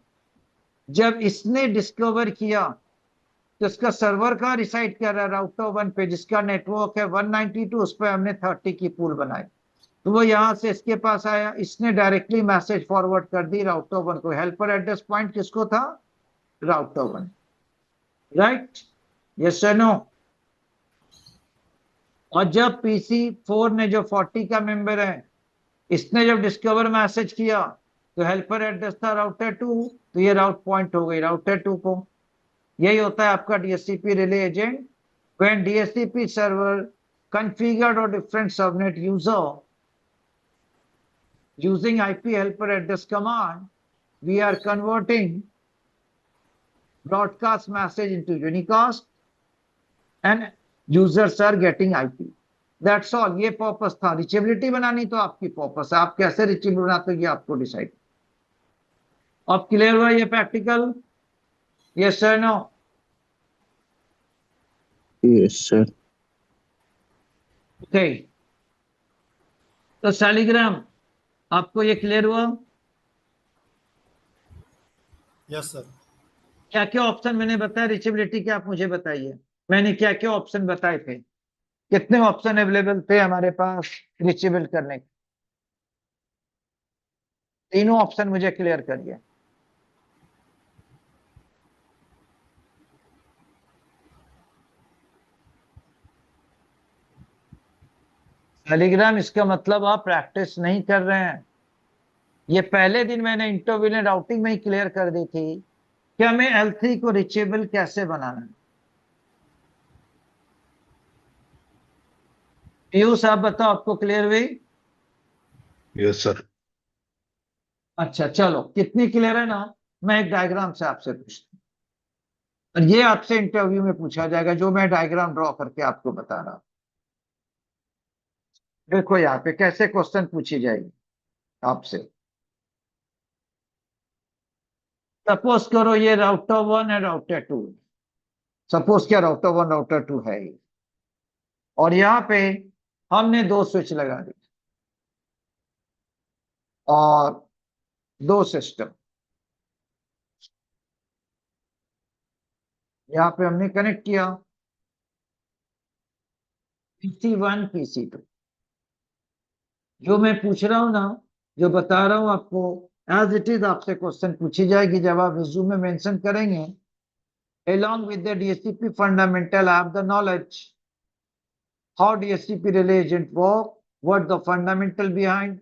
जब इसने डिस्कवर किया तो इसका सर्वर कहाँ रिसाइड कर रहा है, राउटर 1 पे, जिसका नेटवर्क है 192, उस पर हमने 30 की पूल बनाई। तो वो यहां से इसके पास आया, इसने डायरेक्टली मैसेज फॉरवर्ड कर दी राउटर 1 को। हेल्पर एड्रेस पॉइंट किसको था, राउटर 1, राइट, यस और नो। और जब पीसी 4 ने, जो 40 का मेंबर है, इसने जब डिस्कवर मैसेज किया तो हेल्पर एड्रेस था राउटर 2, तो ये राउट पॉइंट हो गई राउटर 2 को। यही होता है आपका DHCP relay agent. When DHCP server configured or different subnet user using IP helper address command, we are converting broadcast message into unicast and users are getting IP. That's all. ये purpose था। Reachability बनानी तो आपकी purpose है, आप कैसे reachable बनाते हो ये आपको डिसाइड। अब क्लियर हुआ ये practical, yes sir, no? Yes sir. Okay, तो सैलिग्राम आपको ये क्लियर हुआ? Yes sir. क्या क्या ऑप्शन मैंने बताया रिचेबिलिटी के, आप मुझे बताइए। मैंने क्या क्या ऑप्शन बताए थे, कितने ऑप्शन अवेलेबल थे हमारे पास रिचेबल करने के? तीनों ऑप्शन मुझे क्लियर करिए। टेलीग्राम, इसका मतलब आप प्रैक्टिस नहीं कर रहे हैं। ये पहले दिन मैंने इंटरव्यू ने राउटिंग में ही क्लियर कर दी थी कि हमें L3 को रिचेबल कैसे बनाना है। पीयूष आप बताओ, आपको क्लियर हुई? Yes sir. अच्छा चलो, कितनी क्लियर है ना? मैं एक डायग्राम से आपसे पूछता हूँ, और ये आपसे इंटरव्यू में पूछा जाएगा, जो मैं डायग्राम ड्रॉ करके आपको बता रहा हूं। देखो यहाँ पे कैसे क्वेश्चन पूछी जाएगी आपसे। सपोज करो ये राउटर 1 है, राउटर 2। सपोज क्या राउटर 1 राउटर 2 है ये, और यहाँ पे हमने दो स्विच लगा दी और दो सिस्टम यहाँ पे हमने कनेक्ट किया, PC1 PC2। जो मैं पूछ रहा हूं ना, जो बता रहा हूं आपको, एज इट इज आपसे क्वेश्चन पूछी जाएगी। जब आप रिज्यूम में मेंशन करेंगे, along with the DHCP fundamental, I have the knowledge how DHCP relay agent work, what the fundamental behind,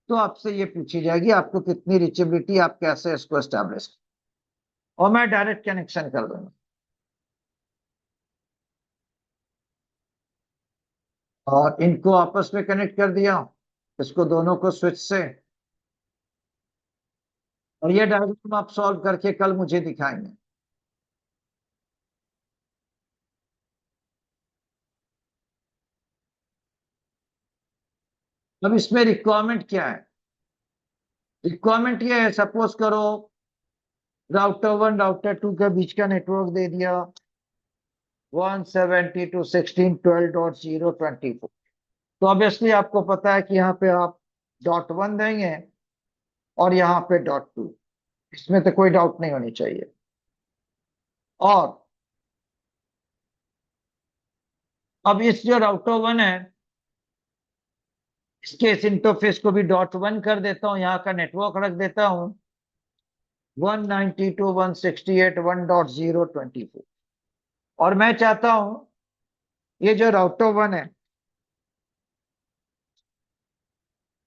तो आपसे ये पूछी जाएगी आपको कितनी रिचेबिलिटी, आप कैसे इसको एस्टैब्लिश, और मैं डायरेक्ट कनेक्शन कर दूंगा। और इनको आपस में कनेक्ट कर दिया, इसको दोनों को स्विच से, और ये डायग्राम आप सॉल्व करके कल मुझे दिखाएंगे। अब इसमें रिक्वायरमेंट क्या है? रिक्वायरमेंट ये है, सपोज करो राउटर 1 राउटर 2 के बीच का नेटवर्क दे दिया 172.16.12.024। तो ऑब्वियसली आपको पता है कि यहाँ पे आप .1 देंगे और यहाँ पे .2, इसमें तो कोई डाउट नहीं होनी चाहिए। और अब इस जो राउटर 1 है, इसके इस इंटरफेस को भी .1 कर देता हूं, यहाँ का नेटवर्क रख देता हूं 192.168.1.024। और मैं चाहता हूं ये जो राउटर 1 है,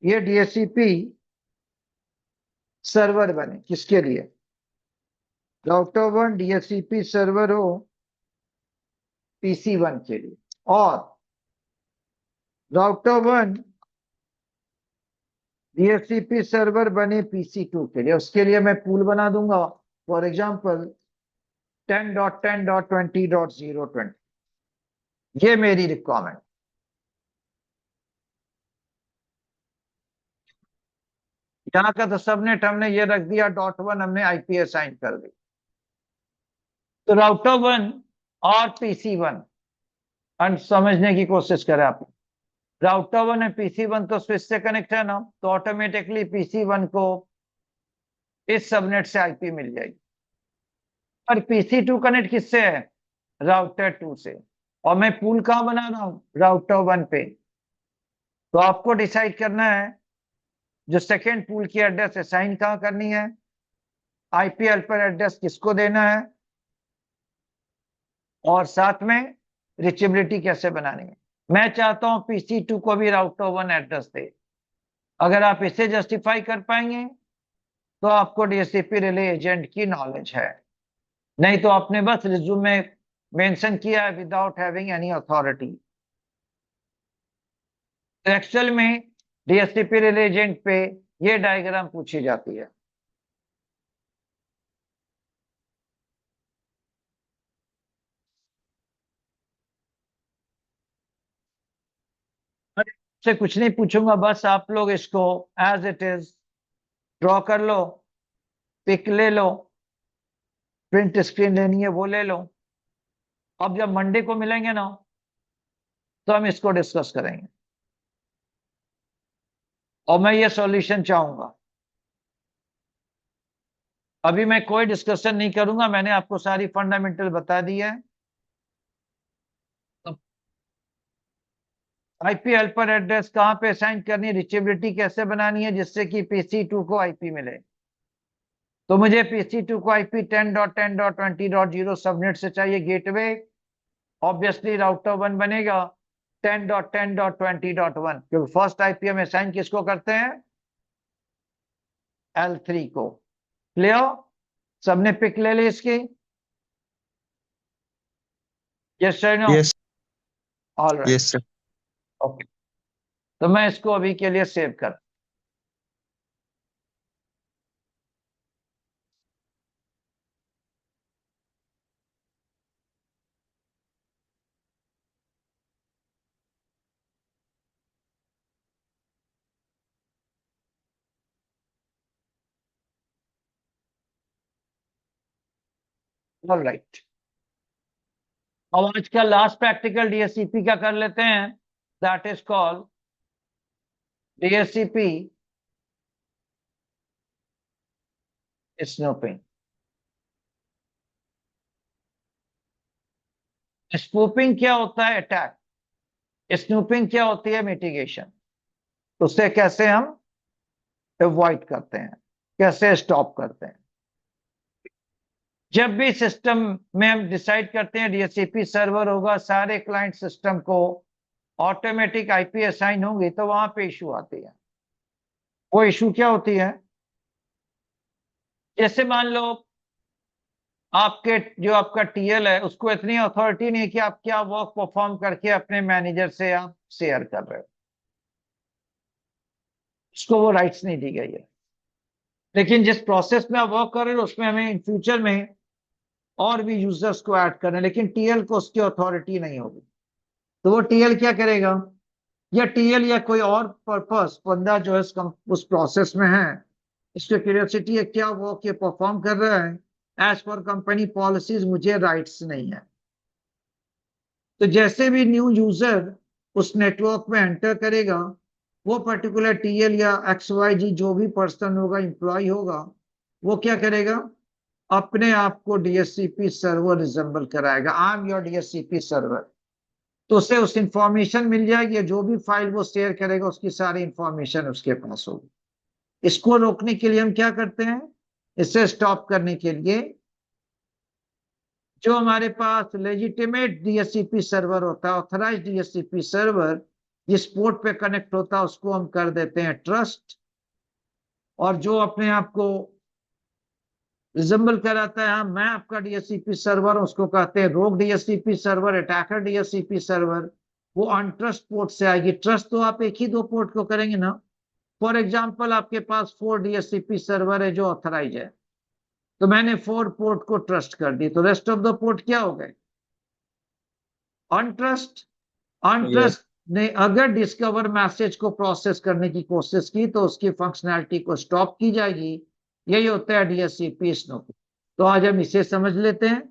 ये डीएचसीपी सर्वर बने, किसके लिए? राउटर 1 डीएचसीपी सर्वर हो PC1 के लिए, और राउटर 1 डीएचसीपी सर्वर बने PC2 के लिए। उसके लिए मैं पूल बना दूंगा, फॉर एग्जांपल 10.10.20.020। ये मेरी रिक्वायरमेंट। यहाँ का तो सबनेट हमने ये रख दिया .1, हमने आईपी असाइन कर दी। तो राउटर 1 और PC1, समझने की कोशिश करें आप। राउटर 1 है, PC1 तो स्विच से कनेक्ट है ना, तो ऑटोमेटिकली PC1 को इस सबनेट से आईपी मिल जाएगी। और PC2 कनेक्ट किससे है? राउटर 2 से। और मैं पूल कहां बना रहा हूं? राउटर 1 पे। तो आपको डिसाइड करना है जो सेकेंड पूल की एड्रेस असाइन कहां करनी है, आईपी हेल्पर एड्रेस किसको देना है, और साथ में रिचेबिलिटी कैसे बनानी है। मैं चाहता हूं PC2 को भी राउटर 1 एड्रेस दे। अगर आप इसे जस्टिफाई कर पाएंगे तो आपको DHCP रिले एजेंट की नॉलेज है, नहीं तो आपने बस रिज्यूम में मेंशन किया है without having any authority. Actual में DHCP रिले एजेंट पे ये डायग्राम पूछी जाती है। से कुछ नहीं पूछूंगा, बस आप लोग इसको एज इट इज ड्रॉ कर लो, पिक ले लो, प्रिंट स्क्रीन लेनी है वो ले लो। अब जब मंडे को मिलेंगे ना तो हम इसको डिस्कस करेंगे, और मैं ये सॉल्यूशन चाहूंगा। अभी मैं कोई डिस्कशन नहीं करूंगा, मैंने आपको सारी फंडामेंटल बता दी है। आईपी हेल्पर एड्रेस कहां पे असाइन करनी है, रिचेबिलिटी कैसे बनानी है जिससे कि PC2 को आईपी मिले। तो मुझे PC2 को आईपी 10.10.20.0 सबनेट से चाहिए गेटवे। ऑब्वियसली राउटर 1 बनेगा 10.10.20.1, क्योंकि फर्स्ट आईपी हम असाइन किसको करते हैं? L3 को। क्लियर? सबने पिक ले ली इसकी? Yes sir no? Yes. All right, Yes, sir. Okay. तो मैं इसको अभी के लिए सेव कर। ऑल राइट, अब आज का लास्ट प्रैक्टिकल DHCP का कर लेते हैं। That is called DHCP snooping. Snooping क्या होता है? अटैक। स्नूपिंग क्या होती है? मिटिगेशन। उससे कैसे हम अवॉइड करते हैं, कैसे स्टॉप करते हैं। जब भी सिस्टम में हम डिसाइड करते हैं DHCP सर्वर होगा, सारे क्लाइंट सिस्टम को ऑटोमेटिक आईपी असाइन होंगी, तो वहां पे इशू आती है। वो इशू क्या होती है? जैसे मान लो आपके जो आपका टीएल है उसको इतनी अथॉरिटी नहीं है कि आप क्या वर्क परफॉर्म करके अपने मैनेजर से आप शेयर कर रहे हो, उसको वो राइट्स नहीं दी गई है। लेकिन जिस प्रोसेस में आप वर्क कर रहे हो उसमें हमें इन फ्यूचर में और भी यूजर्स को ऐड करना है, लेकिन टीएल को उसकी अथॉरिटी नहीं होगी। तो वो टीएल क्या करेगा, या टीएल या कोई और पर्पस बंदा जो है उस प्रोसेस में है, इसकी क्यूरियोसिटी है क्या वर्क ये परफॉर्म कर रहा है, एज पर कंपनी पॉलिसीज मुझे राइट्स नहीं है। तो जैसे भी न्यू यूजर उस नेटवर्क में एंटर करेगा, वो पर्टिकुलर टीएल या XYZ जो भी पर्सन होगा, इंप्लॉय होगा, वो क्या करेगा, अपने आप को DHCP सर्वर रिजेंबल कराएगा। I am your DHCP server. तो उसे उस इंफॉर्मेशन मिल जाएगी, जो भी फाइल वो शेयर करेगा उसकी सारी इंफॉर्मेशन उसके पास होगी। इसको रोकने के लिए हम क्या करते हैं, इसे स्टॉप करने के लिए जो हमारे पास लेजिटिमेट DHCP सर्वर होता है, ऑथराइज DHCP सर्वर, जिस पोर्ट पे कनेक्ट होता है उसको हम कर देते हैं ट्रस्ट। और जो अपने आप को रिजेंबल कराता है, हाँ मैं आपका DHCP सर्वर, उसको कहते हैं रोग DHCP server, attacker DHCP server. वो अनट्रस्ट पोर्ट से आएगी। ट्रस्ट तो आप एक ही दो पोर्ट को करेंगे ना। फॉर एग्जाम्पल आपके पास 4 DHCP सर्वर है जो ऑथराइज है, तो मैंने 4 पोर्ट को ट्रस्ट कर दी, तो रेस्ट ऑफ द पोर्ट क्या हो गए? अनट्रस्ट। Yes. अनट्रस्ट ने अगर डिस्कवर मैसेज को प्रोसेस करने की कोशिश की तो उसकी फंक्शनैलिटी को स्टॉप की जाएगी। यही होता है DHCP स्नूपिंग। तो आज हम इसे समझ लेते हैं,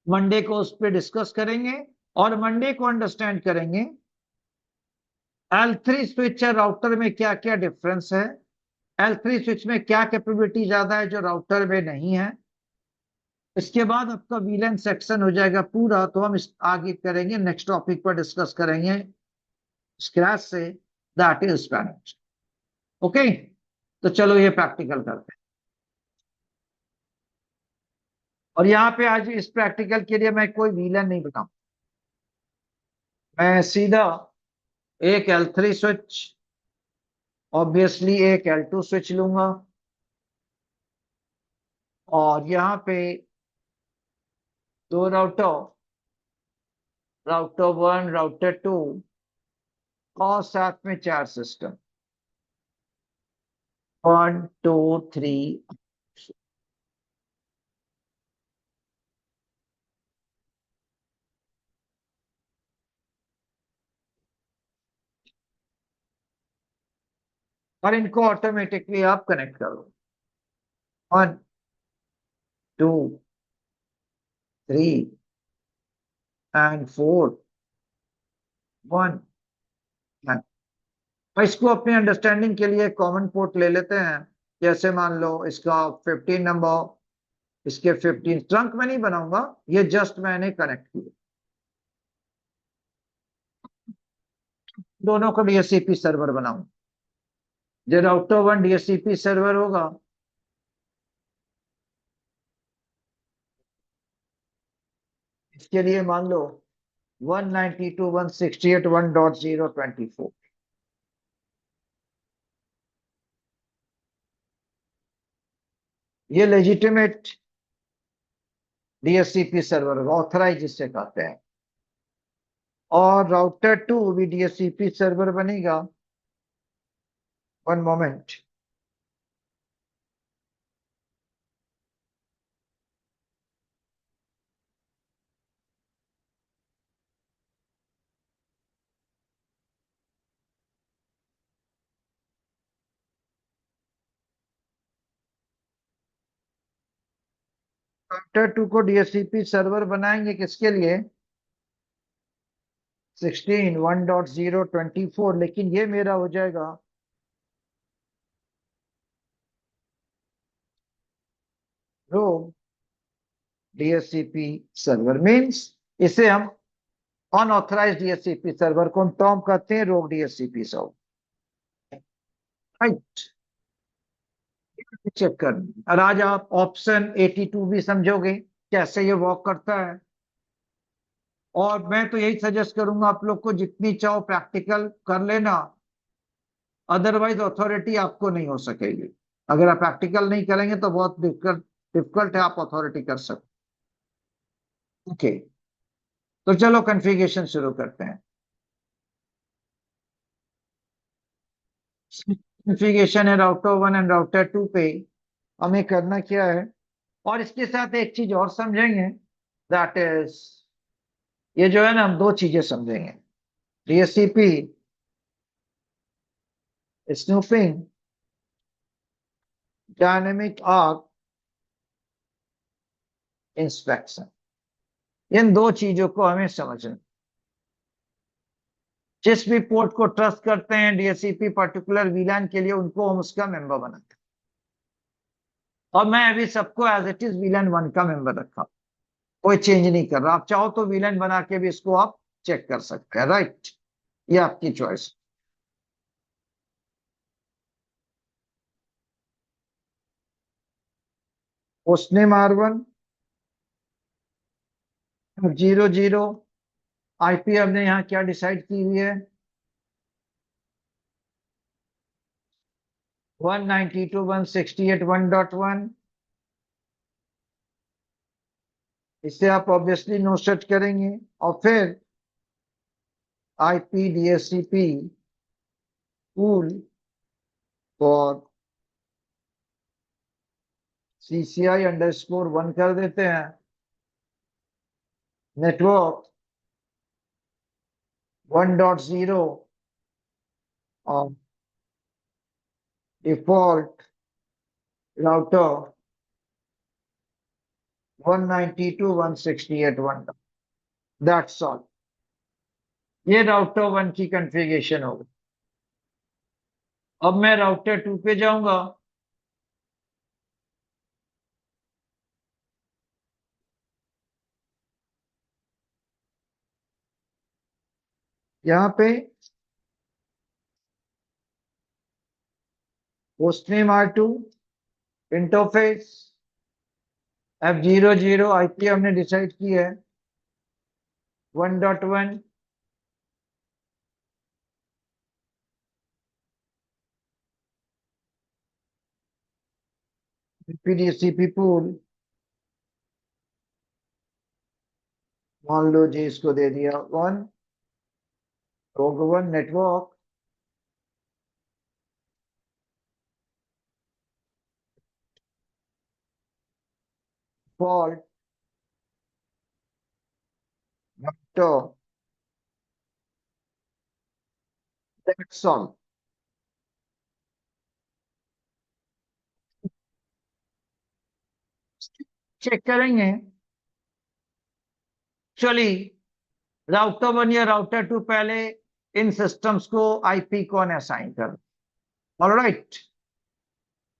मंडे को उस पर डिस्कस करेंगे, और मंडे को अंडरस्टैंड करेंगे L3 स्विच है राउटर में क्या क्या डिफरेंस है, L3 स्विच में क्या कैपेबिलिटी ज्यादा है जो राउटर में नहीं है, इसके बाद आपका वीलन सेक्शन हो जाएगा पूरा, तो हम इस आगे करेंगे, नेक्स्ट टॉपिक पर डिस्कस करेंगे स्क्रैच से, दैट इज स्पेनिश। ओके, तो चलो ये प्रैक्टिकल करते हैं। और यहाँ पे आज इस प्रैक्टिकल के लिए मैं कोई वीलन नहीं बनाऊं, मैं सीधा एक L3 स्विच, ऑब्वियसली एक L2 स्विच लूंगा, और यहाँ पे दो राउटर, राउटर 1, राउटर 2, और साथ में 4 सिस्टम, 1 2 3। और इनको ऑटोमेटिकली आप कनेक्ट करो, 1 2 3 एंड 4 1। इसको अपनी अंडरस्टैंडिंग के लिए कॉमन पोर्ट ले लेते हैं। जैसे मान लो इसका 15 नंबर, इसके 15 ट्रंक में नहीं बनाऊंगा, ये जस्ट मैंने कनेक्ट किया, दोनों को डीएचसीपी सर्वर बनाऊंगा। जो राउटर 1 डीएचसीपी सर्वर होगा, इसके लिए मान लो 192.168.1.024, ये लेजिटिमेट डीएचसीपी सर्वर होगा, ऑथराइज जिससे कहते हैं। और राउटर 2 भी डीएचसीपी सर्वर बनेगा, 1 मोमेंट। राउटर 2 को डीएचसीपी सर्वर बनाएंगे किसके लिए, 16 1.024, लेकिन ये मेरा हो जाएगा रो डीएचसीपी सर्वर, मीन्स इसे हम अनऑथराइज डीएचसीपी सर्वर को हम टर्म कहते हैं रोग डीएचसीपी सर्वर, राइट। चेक कर, और आज आप ऑप्शन 82 भी समझोगे कैसे ये वर्क करता है। और मैं तो यही सजेस्ट करूंगा आप लोग को, जितनी चाहो प्रैक्टिकल कर लेना, अदरवाइज अथॉरिटी आपको नहीं हो सकेगी। अगर आप प्रैक्टिकल नहीं करेंगे तो बहुत डिफिकल्ट डिफिकल्ट है आप अथॉरिटी कर सकते। ओके, तो चलो कॉन्फ़िगरेशन शुरू करते हैं। कॉन्फ़िगरेशन है राउटर 1 एंड राउटर 2 पे, हमें करना क्या है। और इसके साथ एक चीज और समझेंगे, दैट इज, ये जो है ना, हम दो चीजें समझेंगे, DHCP snooping, dynamic ARP inspection, इन दो चीजों को हमें समझना। जिस भी पोर्ट को ट्रस्ट करते हैं डीएचसीपी पर्टिकुलर वीलैन के लिए, उनको हम उसका मेंबर बनाते हैं। और मैं अभी सबको एज इट इज वीलैन 1 का मेंबर रखा, कोई चेंज नहीं कर रहा। आप चाहो तो वीलैन बना के भी इसको आप चेक कर सकते हैं, राइट, ये आपकी चॉइस। उसने R1 00, आईपी हमने यहाँ क्या डिसाइड की हुई है, 192.168.1.1। इससे आप ऑब्वियसली नो सेट करेंगे, और फिर IP DHCP pool for CCI_1 कर देते हैं, नेटवर्क 1.0 और डिफॉल्ट राउटर 192.168.1. दैट्स ऑल, ये राउटर 1 की कॉन्फ़िगरेशन होगी। अब मैं राउटर 2 पे जाऊंगा, यहां पे host name R2, interface F00, IP हमने डिसाइड की है 1.1, DHCP पूल, मान लो जी इसको दे दिया 1, rogue 1 network, fault vector, that's all. Check करेंगे चलिए राउटर 1 या राउटर 2 पहले इन सिस्टम्स को आईपी कौन असाइन कर। ऑलराइट,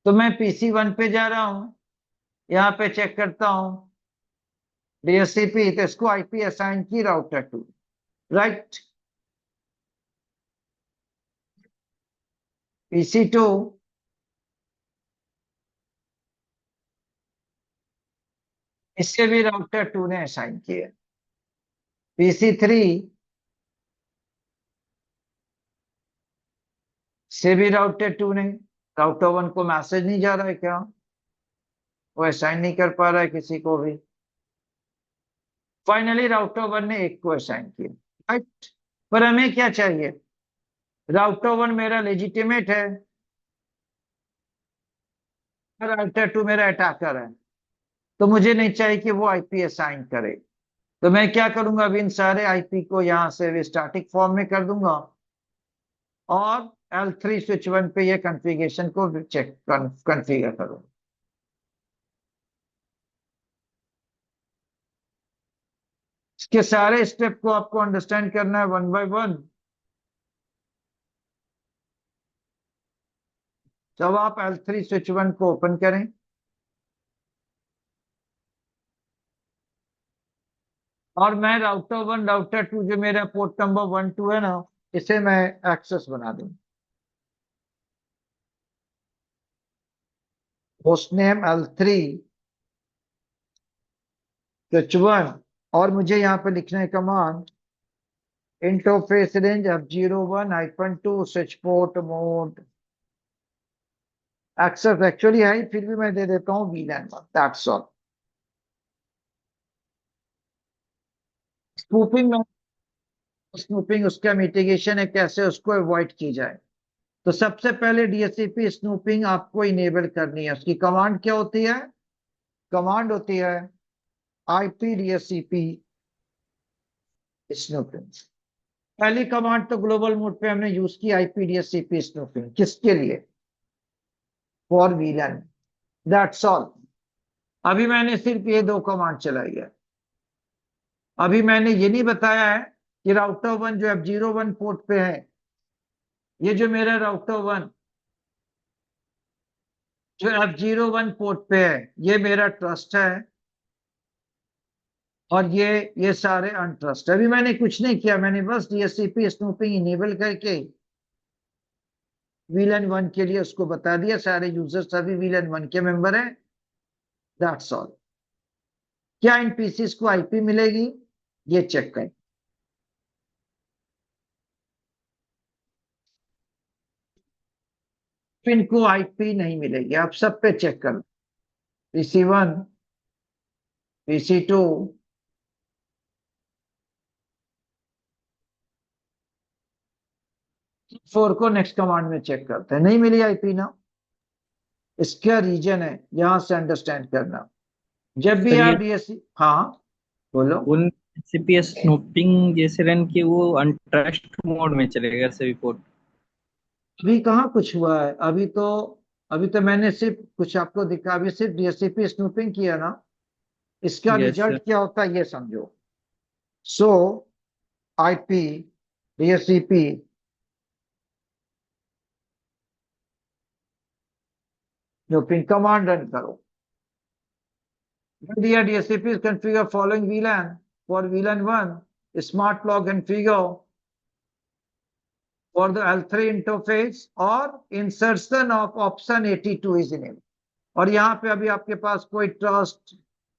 तो मैं पीसी 1 पे जा रहा हूं, यहां पे चेक करता हूं डीएससीपी, तो इसको आईपी असाइन की राउटर 2, राइट। पीसी 2 इससे भी राउटर 2 ने असाइन किया, पीसी 3 से भी राउटर 2 ने, राउटर 1 को मैसेज नहीं जा रहा है क्या, वो असाइन नहीं कर पा रहा है किसी को भी। फाइनली राउटर 1 ने एक को असाइन किया, राइट। पर हमें क्या चाहिए, राउटर 1 मेरा लेजिटिमेट है, राउटर 2 मेरा अटैकर है, तो मुझे नहीं चाहिए कि वो आईपी असाइन करे। तो मैं क्या करूंगा, अभी इन सारे आईपी को यहां से स्टैटिक फॉर्म में कर दूंगा और L3 स्विच 1 पे ये कॉन्फ़िगरेशन को चेक कॉन्फ़िगर करूंगा। इसके सारे स्टेप को आपको अंडरस्टैंड करना है 1 बाय 1। जब आप L3 स्विच 1 को ओपन करें, और मैं राउटर 1 राउटर 2 जो मेरा पोर्ट नंबर 1 2 है ना, इसे मैं एक्सेस बना दूं, होस्ट नेम L3 स्विच 1, और मुझे यहाँ पे लिखना है command interface range F01-2 switch port mode access, actually है फिर भी मैं दे देता हूँ VLAN 1, दैट्स ऑल। स्पूफिंग में, स्नूपिंग उसका मिटिगेशन है, कैसे उसको अवॉइड की जाए। तो सबसे पहले डीएचसीपी स्नूपिंग आपको इनेबल करनी है, उसकी कमांड क्या होती है, कमांड होती है आईपी डीएचसीपी स्नूपिंग। पहली कमांड तो ग्लोबल मोड पे हमने यूज की आईपी डीएचसीपी स्नूपिंग, किसके लिए, फॉर वीलन, दैट्स ऑल। अभी मैंने सिर्फ ये दो कमांड चलाई है, अभी मैंने ये नहीं बताया है कि राउटर 1 जो F01 पोर्ट पे है, ये जो मेरा राउटर 1 जो F01 पोर्ट पे है, ये मेरा ट्रस्ट है और ये सारे अनट्रस्ट। अभी मैंने कुछ नहीं किया, मैंने बस डीएचसीपी स्नूपिंग इनेबल करके VLAN 1 के लिए उसको बता दिया सारे यूजर्स सभी VLAN 1 के मेंबर हैं, दैट्स ऑल। क्या इन पीसीस को आईपी मिलेगी, ये चेक करें। इनको आईपी नहीं मिलेगी, आप सब पे चेक कर लो, PC1 PC2 4 को नेक्स्ट कमांड में चेक करते हैं, नहीं मिली आईपी ना, इसका रीजन है यहां से अंडरस्टैंड करना। जब भी सर आप ये डीएससी, हाँ बोलो। उन सीपीएस स्नूपिंग जैसे रन की वो अनट्रस्ट मोड में चलेगा सभी पोर्ट। अभी कहाँ कुछ हुआ है, अभी तो मैंने सिर्फ कुछ आपको दिखा, अभी सिर्फ डीएससीपी स्नूपिंग किया ना, इसका यस सर। रिजल्ट क्या होता है ये समझो। सो IP DSCP snooping command run करो, दिया DSCP configure following VLAN for VLAN 1 smart log configure for the L3 interface or insertion of option 82 is enabled। और यहाँ पे अभी आपके पास कोई ट्रस्ट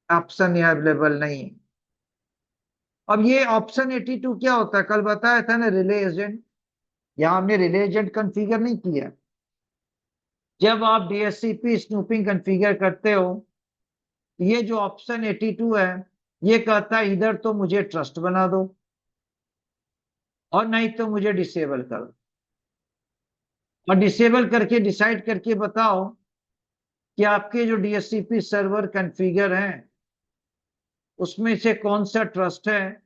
ऑप्शन अवेलेबल नहीं है। अब ये ऑप्शन 82 क्या होता है, कल बताया था ना, रिले एजेंट। यहाँ हमने रिले एजेंट कॉन्फ़िगर नहीं किया। जब आप DHCP स्नूपिंग कॉन्फ़िगर करते हो, ये जो ऑप्शन 82 है, ये कहता है इधर तो मुझे ट्रस्ट बना दो और नहीं तो मुझे डिसेबल करो। और डिसेबल करके डिसाइड करके बताओ कि आपके जो DHCP सर्वर कॉन्फ़िगर हैं उसमें से कौन सा ट्रस्ट है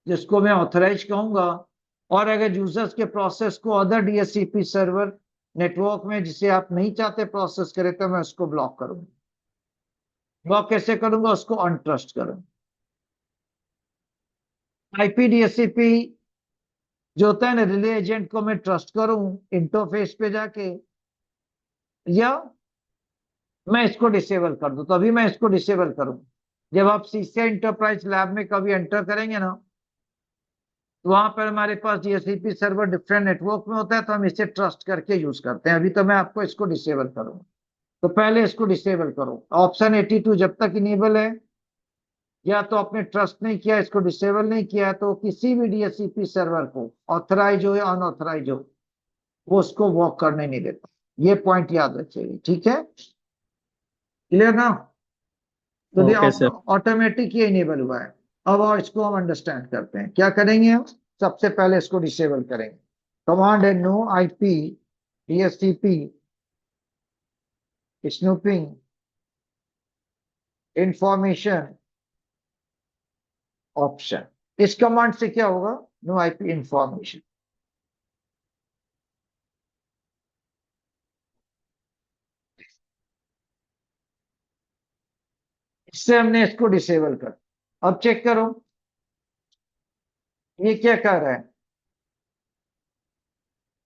जिसको मैं ऑथराइज कहूंगा, और अगर यूजर्स के प्रोसेस को अदर DHCP सर्वर नेटवर्क में जिसे आप नहीं चाहते प्रोसेस करे तो मैं उसको ब्लॉक करूंगा। ब्लॉक कैसे करूंगा, उसको अनट्रस्ट करूंगा। IP DHCP जो होता है ना, रिले एजेंट को मैं ट्रस्ट करूं इंटरफेस पे जाके, या मैं इसको डिसेबल कर दूं। तो अभी मैं इसको डिसेबल करूं। जब आप CCI इंटरप्राइज लैब में कभी एंटर करेंगे ना, तो वहां पर हमारे पास DHCP सर्वर डिफरेंट नेटवर्क में होता है, तो हम इसे ट्रस्ट करके यूज करते हैं। अभी तो मैं आपको इसको डिसेबल करूंगा। तो पहले इसको डिसेबल करो। ऑप्शन 82 जब तक इनेबल है, या तो आपने ट्रस्ट नहीं किया, इसको डिसेबल नहीं किया, तो किसी भी DHCP सर्वर को ऑथराइज हो या अनऑथराइज हो, वो उसको वॉक करने नहीं देता। ये पॉइंट याद रखिए, ठीक है? क्लियर ना? तो ओके सर। ऑटोमेटिक ये इनेबल हुआ है। अब और इसको हम अंडरस्टैंड करते हैं। क्या करेंगे हम? सबसे पहले इसको डिसेबल करेंगे। कमांड है no IP DHCP snooping information option. इस कमांड से क्या होगा? No IP information. इससे हमने इसको डिसेबल कर। अब चेक करो, ये क्या कह रहा है?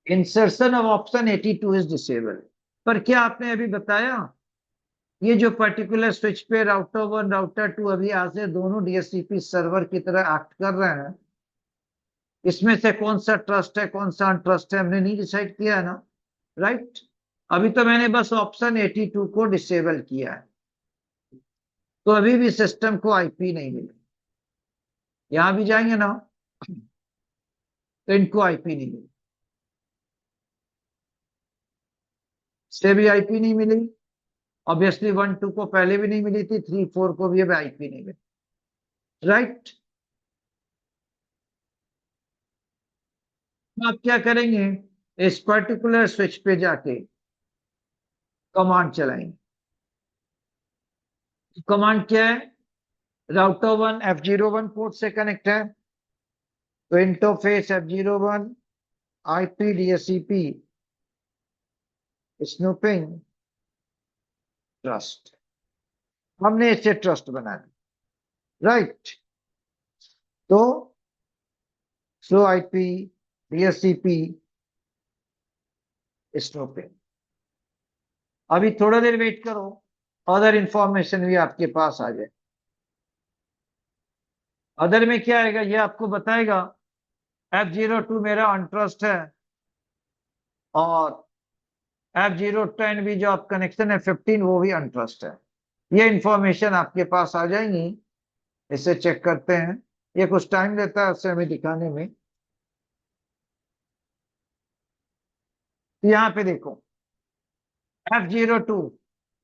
Insertion of option 82 is disable. पर क्या आपने अभी बताया ये जो पर्टिकुलर स्विच पे राउटर 1 राउटर 2 अभी आज से दोनों DHCP सर्वर की तरह एक्ट कर रहे हैं, इसमें से कौन सा ट्रस्ट है कौन सा अनट्रस्ट है हमने नहीं डिसाइड किया है ना, राइट? अभी तो मैंने बस ऑप्शन 82 को डिसेबल किया है, तो अभी भी सिस्टम को IP नहीं मिली। यहां भी जाएंगे ना तो इनको IP नहीं मिली, से भी IP नहीं मिली। ऑब्वियसली 1 2 को पहले भी नहीं मिली थी, 3 4 को भी अब IP नहीं मिली, राइट? आप क्या करेंगे? इस पर्टिकुलर स्विच पे जाके कमांड चलाएंगे। कमांड क्या है? राउटर 1 F01 पोर्ट से कनेक्ट है, तो interface F01 IP DHCP snooping trust. हमने इसे ट्रस्ट बना दिया, राइट? तो स्लो IP DHCP स्नूपिंग। अभी थोड़ा देर वेट करो, अदर इंफॉर्मेशन भी आपके पास आ जाए। अदर में क्या आएगा ये आपको बताएगा। F02 मेरा अनट्रस्ट है, और F010 भी जो आप कनेक्शन है 15 वो भी अनट्रस्ट है। ये इंफॉर्मेशन आपके पास आ जाएंगी। इसे चेक करते हैं, ये कुछ टाइम लेता है उसे हमें दिखाने में। तो यहाँ पे देखो F02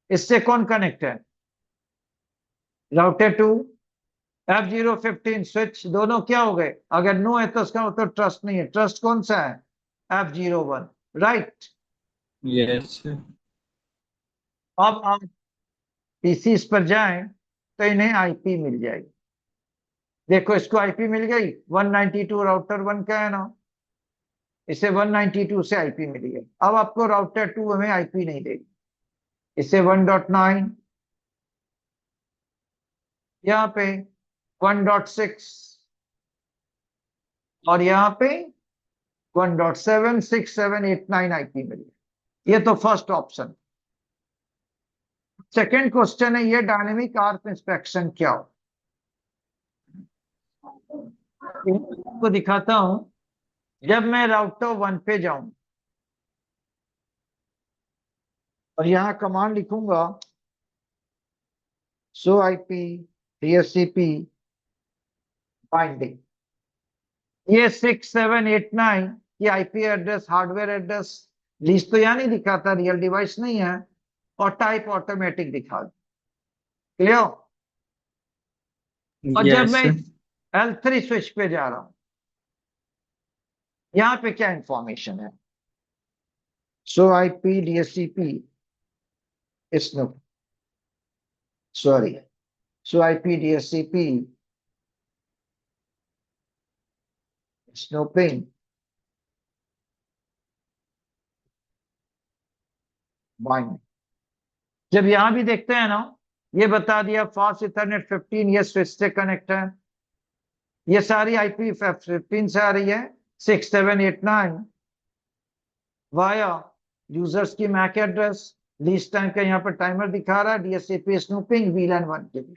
इससे कौन कनेक्ट है? राउटर 2 F015 स्विच, दोनों क्या हो गए? अगर नो है तो उसका मतलब ट्रस्ट नहीं है। ट्रस्ट कौन सा है? F01, right? Yes sir. अब आप PCs पर जाएं तो इन्हें IP मिल जाएगी। देखो इसको IP मिल गई, 192 राउटर 1 का है ना, इसे 192 से IP मिल गई। अब आपको राउटर 2 हमें IP नहीं देगी, इसे 1.9, यहाँ पे 1.6, और यहाँ पे 1.7 6 7 8 9 IP मिल गई। ये तो फर्स्ट ऑप्शन। सेकेंड क्वेश्चन है ये डायनेमिक आर्क इंस्पेक्शन क्या हो? आपको दिखाता हूं। जब मैं राउटर 1 पे जाऊं और यहां कमांड लिखूंगा शो आईपी डीएचसीपी बाइंडिंग, ये 6789 की IP address, hardware address list तो यहां नहीं दिखाता, रियल डिवाइस नहीं है, और टाइप ऑटोमेटिक दिखा दे। क्लियर? और जब yes मैं sir. L3 स्विच पे जा रहा हूं, यहां पे क्या इंफॉर्मेशन है? Show IP DHCP snoop, sorry, show IP DHCP snooping binding. जब यहां भी देखते हैं ना, ये बता दिया फास्ट इथरनेट 15 ये स्विच से कनेक्ट है, ये सारी आईपी 15 से आ रही है, 6789 वाया यूजर्स की मैक एड्रेस, लीस्ट टाइम का यहाँ पर टाइमर दिखा रहा है, डीएचसीपी स्नूपिंग वीलैन 1 के लिए।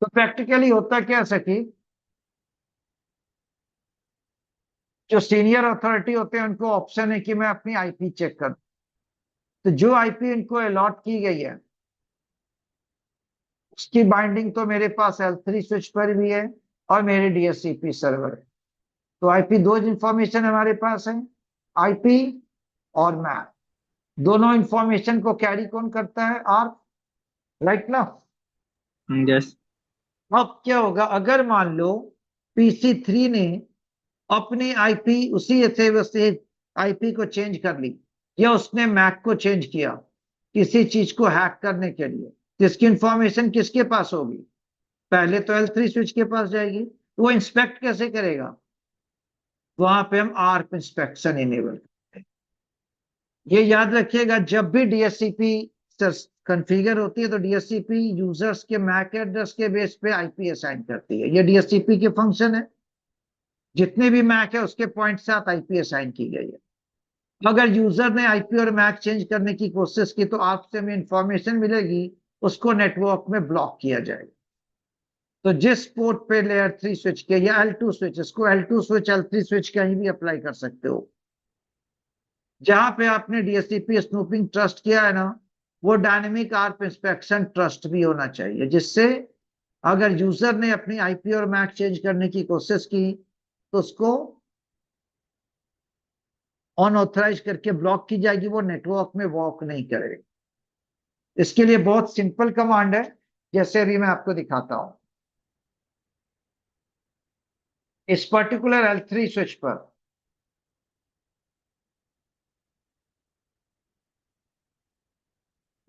तो प्रैक्टिकली होता क्या सकी, जो सीनियर अथॉरिटी होते हैं उनको ऑप्शन है कि मैं अपनी आईपी चेक कर, तो जो आईपी इनको अलॉट की गई है उसकी बाइंडिंग तो मेरे पास L3 स्विच पर भी है और मेरे डीएचसीपी सर्वर है। तो आईपी दो इंफॉर्मेशन हमारे पास है, आईपी और मैक, दोनों इंफॉर्मेशन को कैरी कौन करता है? आर, राइट ना? yes अब क्या होगा अगर मान लो PC3 ने अपनी आईपी उसी से वैसे आईपी को चेंज कर ली, या उसने मैक को चेंज किया किसी चीज को हैक करने के लिए, तो इसकी इंफॉर्मेशन किसके पास होगी? पहले तो L3 स्विच के पास जाएगी। वो इंस्पेक्ट कैसे करेगा? वहां पे हम आर्प इंस्पेक्शन इनेबल करते हैं। ये याद रखिएगा, जब भी डीएचसीपी कॉन्फ़िगर होती है तो डीएचसीपी यूजर्स के मैक एड्रेस के बेस पे आईपी असाइन करती है। ये डीएचसीपी के फंक्शन है, जितने भी मैक है उसके पॉइंट से आईपी असाइन की गई है। अगर यूजर ने आईपी और मैक चेंज करने की कोशिश की तो आपसे हमें इंफॉर्मेशन मिलेगी, उसको नेटवर्क में ब्लॉक किया जाएगा। तो जिस पोर्ट पे लेयर 3 स्विच के या L2 स्विच, इसको L2 स्विच L3 स्विच कहीं भी अप्लाई कर सकते हो, जहां पे आपने डीएचसीपी स्नूपिंग ट्रस्ट किया है ना, वो डायनेमिक आर्प इंस्पेक्शन ट्रस्ट भी होना चाहिए, जिससे अगर यूजर ने अपनी आईपी और मैक चेंज करने की कोशिश की तो उसको अनऑथराइज करके ब्लॉक की जाएगी, वो नेटवर्क में वॉक नहीं करेगा। इसके लिए बहुत सिंपल कमांड है, जैसे अभी मैं आपको दिखाता हूं। इस पर्टिकुलर L3 स्विच पर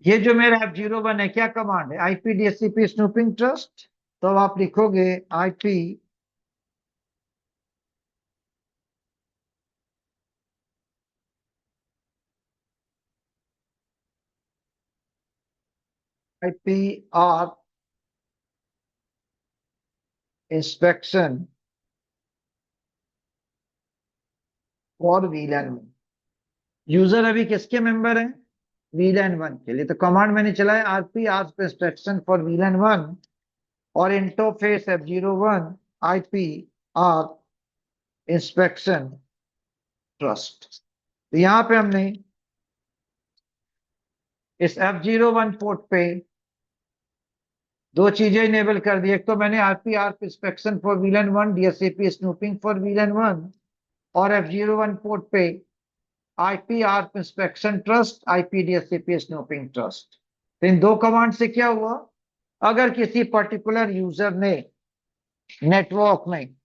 ये जो मेरा F01 है, क्या कमांड है? IP DHCP snooping trust. तो अब आप लिखोगे IP ARP inspection for VLAN 1। User अभी किसके मेंबर हैं? वीलैन 1 के लिए। तो कमांड मैंने चलाया ARP ARP inspection for VLAN 1 और interface F01 IP ARP inspection trust. तो यहां पे हमने इस F01 पोर्ट पे दो चीजें इनेबल कर दी। एक तो मैंने ARP ARP inspection for VLAN 1 DHCP snooping for VLAN 1, और F01 पोर्ट पे IP ARP inspection trust IP DHCP snooping trust. तो इन दो कमांड से क्या हुआ, अगर किसी पर्टिकुलर यूजर ने नेटवर्क में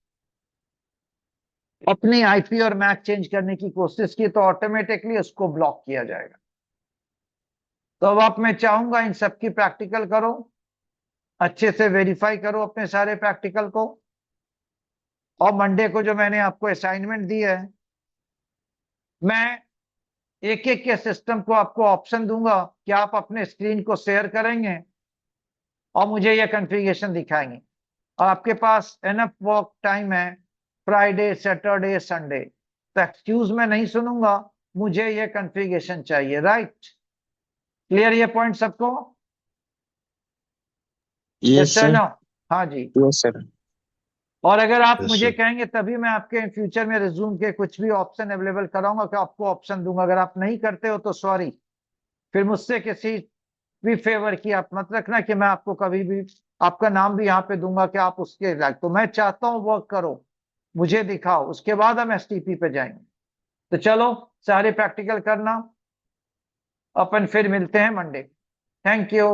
अपनी आईपी और मैक चेंज करने की कोशिश की तो ऑटोमेटिकली उसको ब्लॉक किया जाएगा। तो अब आप, मैं चाहूंगा इन सबकी प्रैक्टिकल करो, अच्छे से वेरीफाई करो अपने सारे प्रैक्टिकल को, और मंडे को जो मैंने आपको असाइनमेंट दी है, मैं एक एक के सिस्टम को आपको ऑप्शन दूंगा कि आप अपने स्क्रीन को शेयर करेंगे और मुझे यह कॉन्फ़िगरेशन दिखाएंगे। और आपके पास एनफ वर्क टाइम है, फ्राइडे सैटरडे संडे, तो एक्सक्यूज मैं नहीं सुनूंगा, मुझे यह कॉन्फ़िगरेशन चाहिए। राइट? क्लियर ये पॉइंट सबको? Yes, sir sir. नो? हाँ जी। Yes, sir. और अगर आप Yes, मुझे sir. कहेंगे तभी मैं आपके फ्यूचर में रिज्यूम के कुछ भी ऑप्शन अवेलेबल कराऊंगा कि आपको ऑप्शन दूंगा। अगर आप नहीं करते हो तो सॉरी, फिर मुझसे किसी भी फेवर की आप मत रखना कि मैं आपको कभी भी आपका नाम भी यहाँ पे दूंगा कि आप उसके लायक। तो मैं चाहता हूँ वर्क करो, मुझे दिखाओ, उसके बाद हम एसटीपी पे जाएंगे। तो चलो सारे प्रैक्टिकल करना, अपन फिर मिलते हैं मंडे। Thank you.